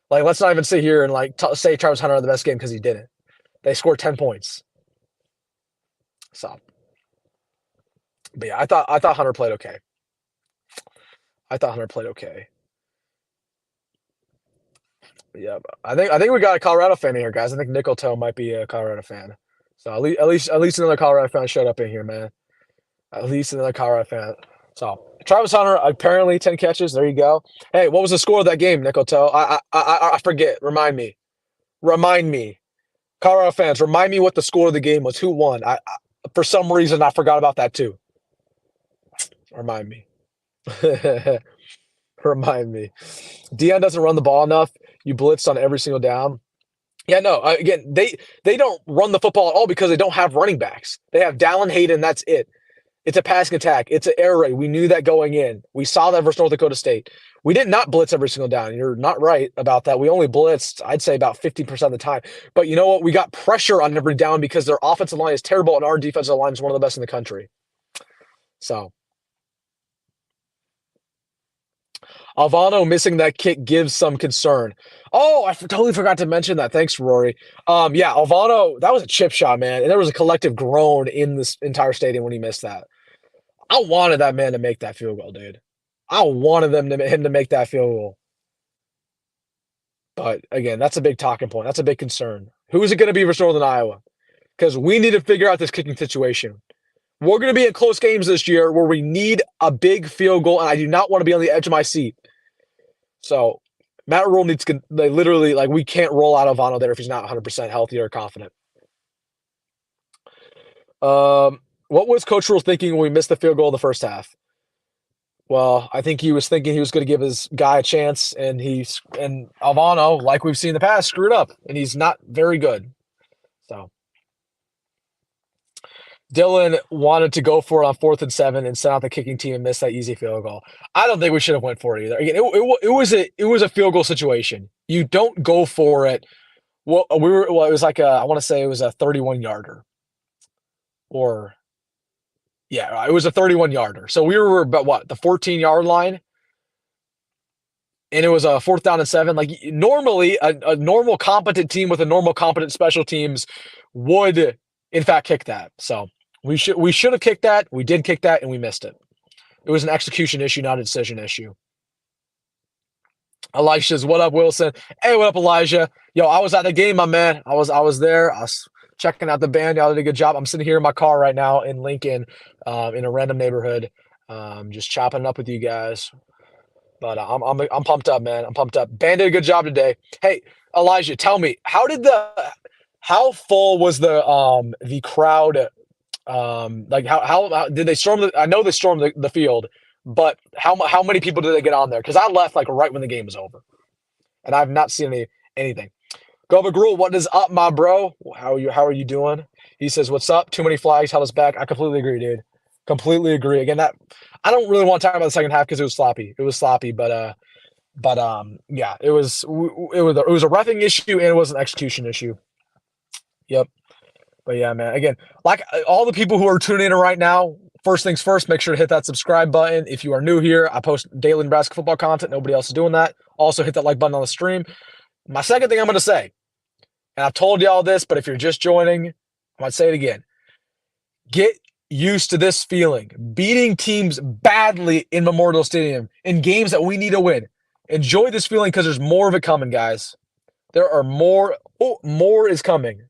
like let's not even sit here and like say Travis Hunter had the best game because he didn't. They scored 10 points. So, but yeah, I thought Hunter played okay. Yeah, I think we got a Colorado fan in here, guys. I think Nickeltoe might be a Colorado fan. So at least another Colorado fan showed up in here, man. At least another Colorado fan. So Travis Hunter apparently 10 catches. There you go. Hey, what was the score of that game, Nickeltoe? I forget. Remind me. Colorado fans, remind me what the score of the game was. Who won? For some reason, I forgot about that too. Remind me. Remind me. Deion doesn't run the ball enough. You blitzed on every single down. Yeah, no. Again, they don't run the football at all because they don't have running backs. They have Dallin Hayden. That's it. It's a passing attack. It's an air raid. We knew that going in. We saw that versus North Dakota State. We did not blitz every single down. You're not right about that. We only blitzed, I'd say, about 50% of the time. But you know what? We got pressure on every down because their offensive line is terrible and our defensive line is one of the best in the country. So. Alvano missing that kick gives some concern. Oh, I totally forgot to mention that. Thanks, Rory. Yeah, Alvano, that was a chip shot, man. And there was a collective groan in this entire stadium when he missed that. I wanted that man to make that field goal, dude. I wanted him to make that field goal. But again, that's a big talking point. That's a big concern. Who is it going to be versus Northern Iowa? Because we need to figure out this kicking situation. We're going to be in close games this year where we need a big field goal, and I do not want to be on the edge of my seat. So Matt Rhule needs to literally, like, we can't roll out Ovano there if he's not 100% healthy or confident. What was Coach Rhule thinking when we missed the field goal in the first half? Well, I think he was thinking he was going to give his guy a chance, and Ovano, like we've seen in the past, screwed up, and he's not very good. So Dylan wanted to go for it on 4th and 7 and send out the kicking team and miss that easy field goal. I don't think we should have went for it either. Again, it was a field goal situation. You don't go for it. Well, it was like I want to say it was a 31-yarder. Or yeah, it was a 31-yarder. So we were about what, the 14-yard line? And it was a 4th down and 7. Like normally a normal competent team with a normal competent special teams would in fact kick that. So we should have kicked that. We did kick that and we missed it. It was an execution issue, not a decision issue. Elijah says, "What up, Wilson?" Hey, what up, Elijah? Yo, I was at the game, my man. I was there. I was checking out the band. Y'all did a good job. I'm sitting here in my car right now in Lincoln, in a random neighborhood, just chopping it up with you guys. But I'm pumped up, man. I'm pumped up. Band did a good job today. Hey, Elijah, tell me, how full was the crowd? Like how did they storm I know they stormed the field, but how many people did they get on there? Because I left like right when the game was over, and I've not seen anything. Go Rhule, what is up, my bro? How are you doing? He says, "What's up? Too many flags held us back." I completely agree, dude. Completely agree. Again, that I don't really want to talk about the second half because it was sloppy. It was sloppy, but yeah, it was a reffing issue and it was an execution issue. Yep. But yeah, man, again, like all the people who are tuning in right now, first things first, make sure to hit that subscribe button. If you are new here, I post daily Nebraska football content. Nobody else is doing that. Also hit that like button on the stream. My second thing I'm going to say, and I've told y'all this, but if you're just joining, I might say it again. Get used to this feeling. Beating teams badly in Memorial Stadium in games that we need to win. Enjoy this feeling because there's more of it coming, guys. There are more. Oh, more is coming.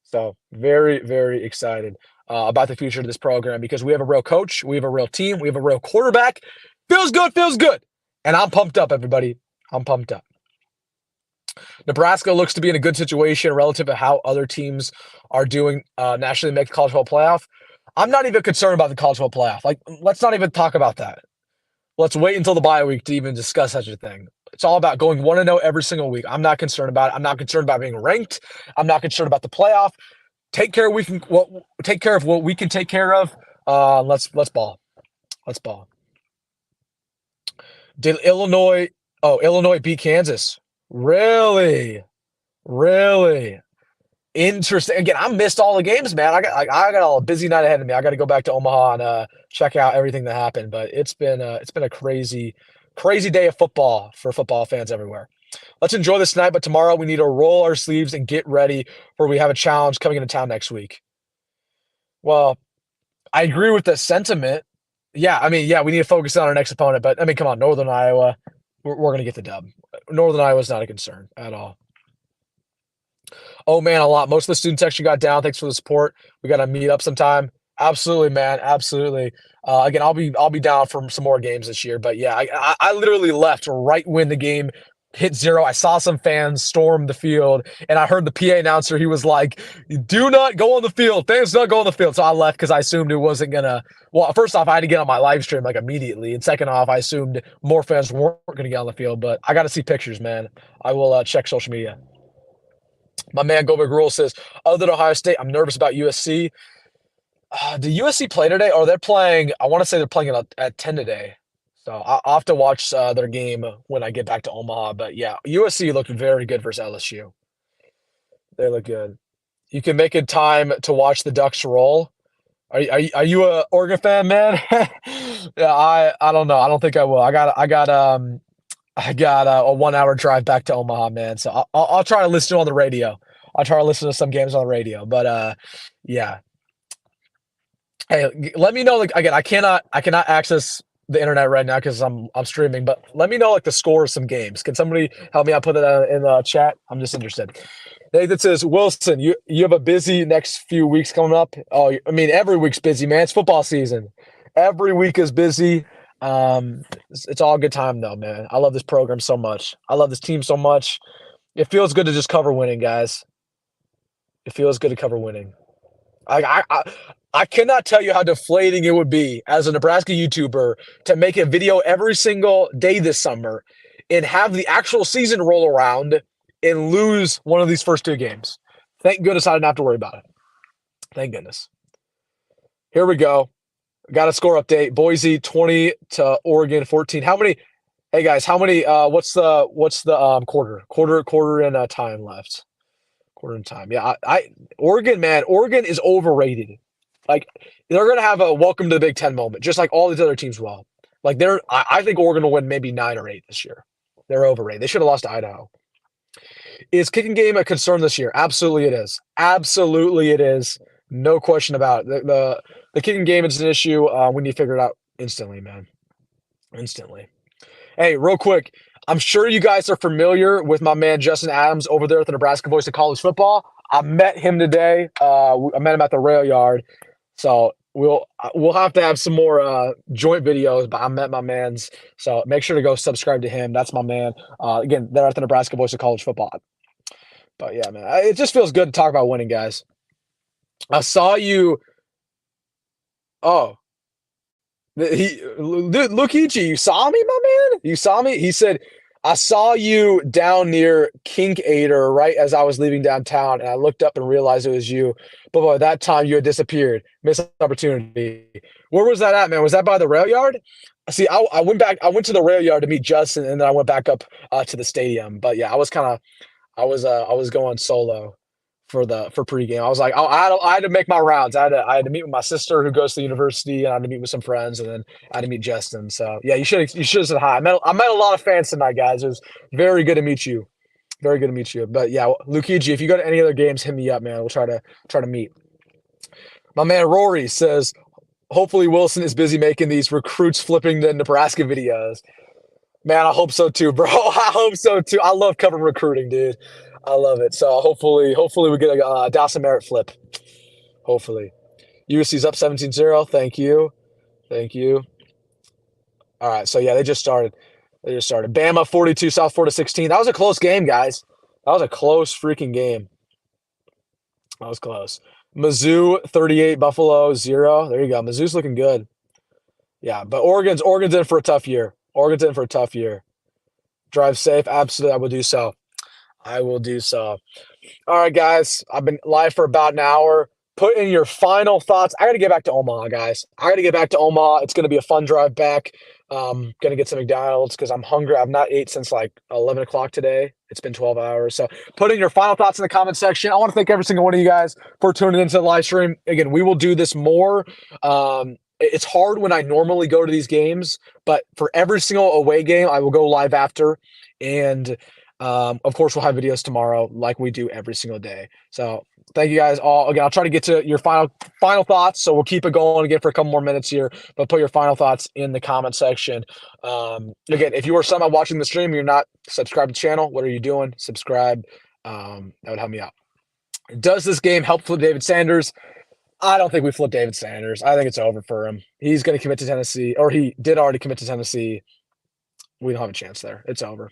So very, very excited about the future of this program because we have a real coach, we have a real team, we have a real quarterback. Feels good, feels good. And I'm pumped up, everybody. I'm pumped up. Nebraska looks to be in a good situation relative to how other teams are doing nationally make the college football playoff. I'm not even concerned about the college football playoff. Like, let's not even talk about that. Let's wait until the bye week to even discuss such a thing. It's all about going 1-0 every single week. I'm not concerned about it. I'm not concerned about being ranked. I'm not concerned about the playoff. Take care of what we can take care of. Let's ball. Let's ball. Did Illinois beat Kansas? Really? Really? Interesting. Again, I missed all the games, man. I got a busy night ahead of me. I got to go back to Omaha and check out everything that happened. But it's been a crazy day of football for football fans everywhere. Let's enjoy this night, but tomorrow we need to roll our sleeves and get ready for we have a challenge coming into town next week. Well, I agree with the sentiment. Yeah, I mean, yeah, we need to focus on our next opponent. But I mean, come on, Northern Iowa, we're going to get the dub. Northern Iowa is not a concern at all. Oh man, a lot. Most of the student section got down. Thanks for the support. We got to meet up sometime. Absolutely, man. Absolutely. Again, I'll be down for some more games this year. But yeah, I literally left right when the game hit 0. I saw some fans storm the field, and I heard the PA announcer. He was like, "Do not go on the field. Fans do not go on the field." So I left because I assumed it wasn't gonna. Well, first off, I had to get on my live stream like immediately, and second off, I assumed more fans weren't gonna get on the field. But I got to see pictures, man. I will check social media. My man Goldberg Rhule says, other than Ohio State, I'm nervous about USC. Did USC play today? Or they're playing, I want to say they're playing at 10 today. So I'll have to watch their game when I get back to Omaha. But yeah, USC looked very good versus LSU. They look good. You can make it time to watch the Ducks roll. Are you a Oregon fan, man? Yeah, I don't know. I don't think I will. I got a 1 hour drive back to Omaha, man. So I'll try to listen on the radio. I'll try to listen to some games on the radio. But yeah. Hey, let me know. Like again, I cannot access the internet right now because I'm streaming. But let me know like the score of some games. Can somebody help me out? Put it in the chat. I'm just interested. Nathan says, Wilson, you have a busy next few weeks coming up. Oh, I mean, every week's busy, man. It's football season. Every week is busy. It's all a good time though, man. I love this program so much. I love this team so much. It feels good to just cover winning, guys. It feels good to cover winning. I cannot tell you how deflating it would be as a Nebraska YouTuber to make a video every single day this summer and have the actual season roll around and lose one of these first 2 games. Thank goodness I didn't have to worry about it. Thank goodness. Here we go. Got a score update. Boise 20 to Oregon 14. How many? Hey guys, how many? What's the quarter and time left? Quarter in time. Yeah, Oregon, man. Oregon is overrated. Like they're gonna have a welcome to the Big Ten moment, just like all these other teams will. Like I think Oregon will win maybe 9 or 8 this year. They're overrated. They should have lost to Idaho. Is kicking game a concern this year? Absolutely it is. Absolutely it is. No question about it. The kicking game is an issue. We need to figure it out instantly, man. Instantly. Hey, real quick. I'm sure you guys are familiar with my man Justin Adams over there at the Nebraska Voice of College Football. I met him today. I met him at the rail yard. So we'll have to have some more joint videos, but I met my mans. So make sure to go subscribe to him. That's my man. Again, they're at the Nebraska Voice of College Football. But yeah, man, it just feels good to talk about winning, guys. I saw you. Oh, Lukichi, you saw me, my man? You saw me? He said, I saw you down near Kinkader right as I was leaving downtown, and I looked up and realized it was you. But by that time, you had disappeared. Missed opportunity. Where was that at, man? Was that by the rail yard? See, I went back. I went to the rail yard to meet Justin, and then I went back up to the stadium. But yeah, I was going solo for pregame. I was like, I had to make my rounds. I had to meet with my sister who goes to the university, and I had to meet with some friends, and then I had to meet Justin. So yeah, you should have said hi. I met a lot of fans tonight, guys. It was very good to meet you. Very good to meet you. But yeah, Lukiji, if you go to any other games, hit me up, man. We'll try to meet. My man Rory says, hopefully Wilson is busy making these recruits flipping the Nebraska videos. Man, I hope so too, bro. I hope so too. I love covering recruiting, dude. I love it. So hopefully we get a Dawson Merritt flip. Hopefully. USC's up 17-0. Thank you. All right. So yeah, they just started. Bama 42, South Florida 16. That was a close game, guys. That was a close freaking game. That was close. Mizzou 38, Buffalo 0. There you go. Mizzou's looking good. Yeah, but Oregon's in for a tough year. Drive safe. Absolutely, I will do so. All right, guys. I've been live for about an hour. Put in your final thoughts. I got to get back to Omaha, guys. It's going to be a fun drive back. Going to get some McDonald's because I'm hungry. I've not ate since like 11 o'clock today. It's been 12 hours. So put in your final thoughts in the comment section. I want to thank every single one of you guys for tuning into the live stream. Again, we will do this more. It's hard when I normally go to these games, but for every single away game, I will go live after. And of course, we'll have videos tomorrow like we do every single day. So thank you guys all. Again, I'll try to get to your final thoughts. So we'll keep it going again for a couple more minutes here, but put your final thoughts in the comment section. Again, if you are somehow watching the stream, and you're not subscribed to the channel, what are you doing? Subscribe. That would help me out. Does this game help flip David Sanders? I don't think we flip David Sanders. I think it's over for him. He's going to commit to Tennessee, or he did already commit to Tennessee. We don't have a chance there. It's over.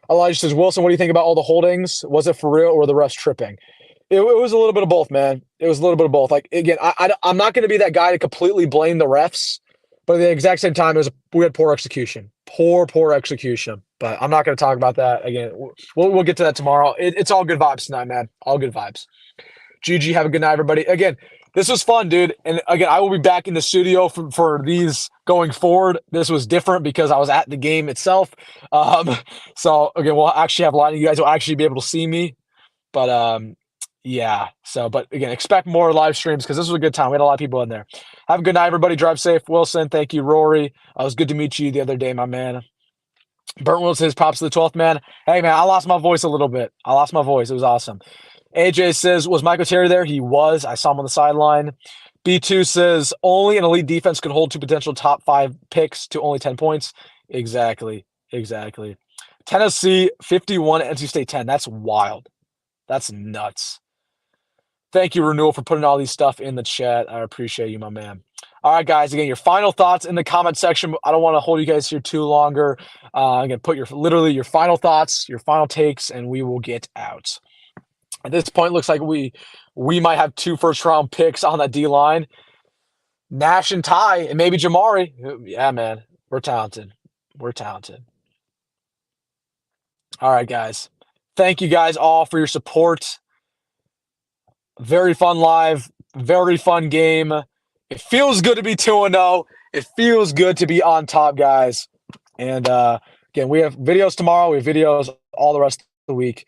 Elijah says, Wilson, what do you think about all the holdings? Was it for real or were the refs tripping? It was a little bit of both, man. It was a little bit of both. Like, again, I'm not going to be that guy to completely blame the refs, but at the exact same time, we had poor execution. Poor execution. But I'm not going to talk about that. Again, we'll get to that tomorrow. It's all good vibes tonight, man. All good vibes. GG, have a good night, everybody. Again, this was fun, dude. And again, I will be back in the studio for these going forward. This was different because I was at the game itself. So again, we'll actually have a lot of you guys will actually be able to see me. But yeah. So, but again, expect more live streams because this was a good time. We had a lot of people in there. Have a good night, everybody. Drive safe. Wilson, thank you, Rory. It was good to meet you the other day, my man. Burnt Wilson says, props to the 12th man. Hey, man, I lost my voice a little bit. It was awesome. AJ says, was Michael Terry there? He was. I saw him on the sideline. B2 says only an elite defense can hold two potential top 5 picks to only 10 points. Exactly. Tennessee 51, NC State 10. That's wild. That's nuts. Thank you, Rhule, for putting all these stuff in the chat. I appreciate you, my man. All right, guys. Again, your final thoughts in the comment section. I don't want to hold you guys here too longer. Again, put your final thoughts, your final takes, and we will get out. At this point, looks like we might have 2 first-round picks on that D-line. Nash and Ty, and maybe Jamari. Yeah, man. We're talented. All right, guys. Thank you guys all for your support. Very fun live. Very fun game. It feels good to be 2-0. It feels good to be on top, guys. And again, we have videos tomorrow. We have videos all the rest of the week.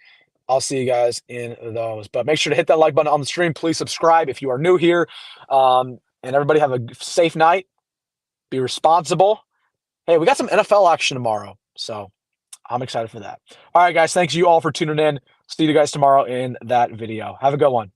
I'll see you guys in those. But make sure to hit that like button on the stream. Please subscribe if you are new here. And everybody have a safe night. Be responsible. Hey, we got some NFL action tomorrow. So I'm excited for that. All right, guys. Thanks you all for tuning in. See you guys tomorrow in that video. Have a good one.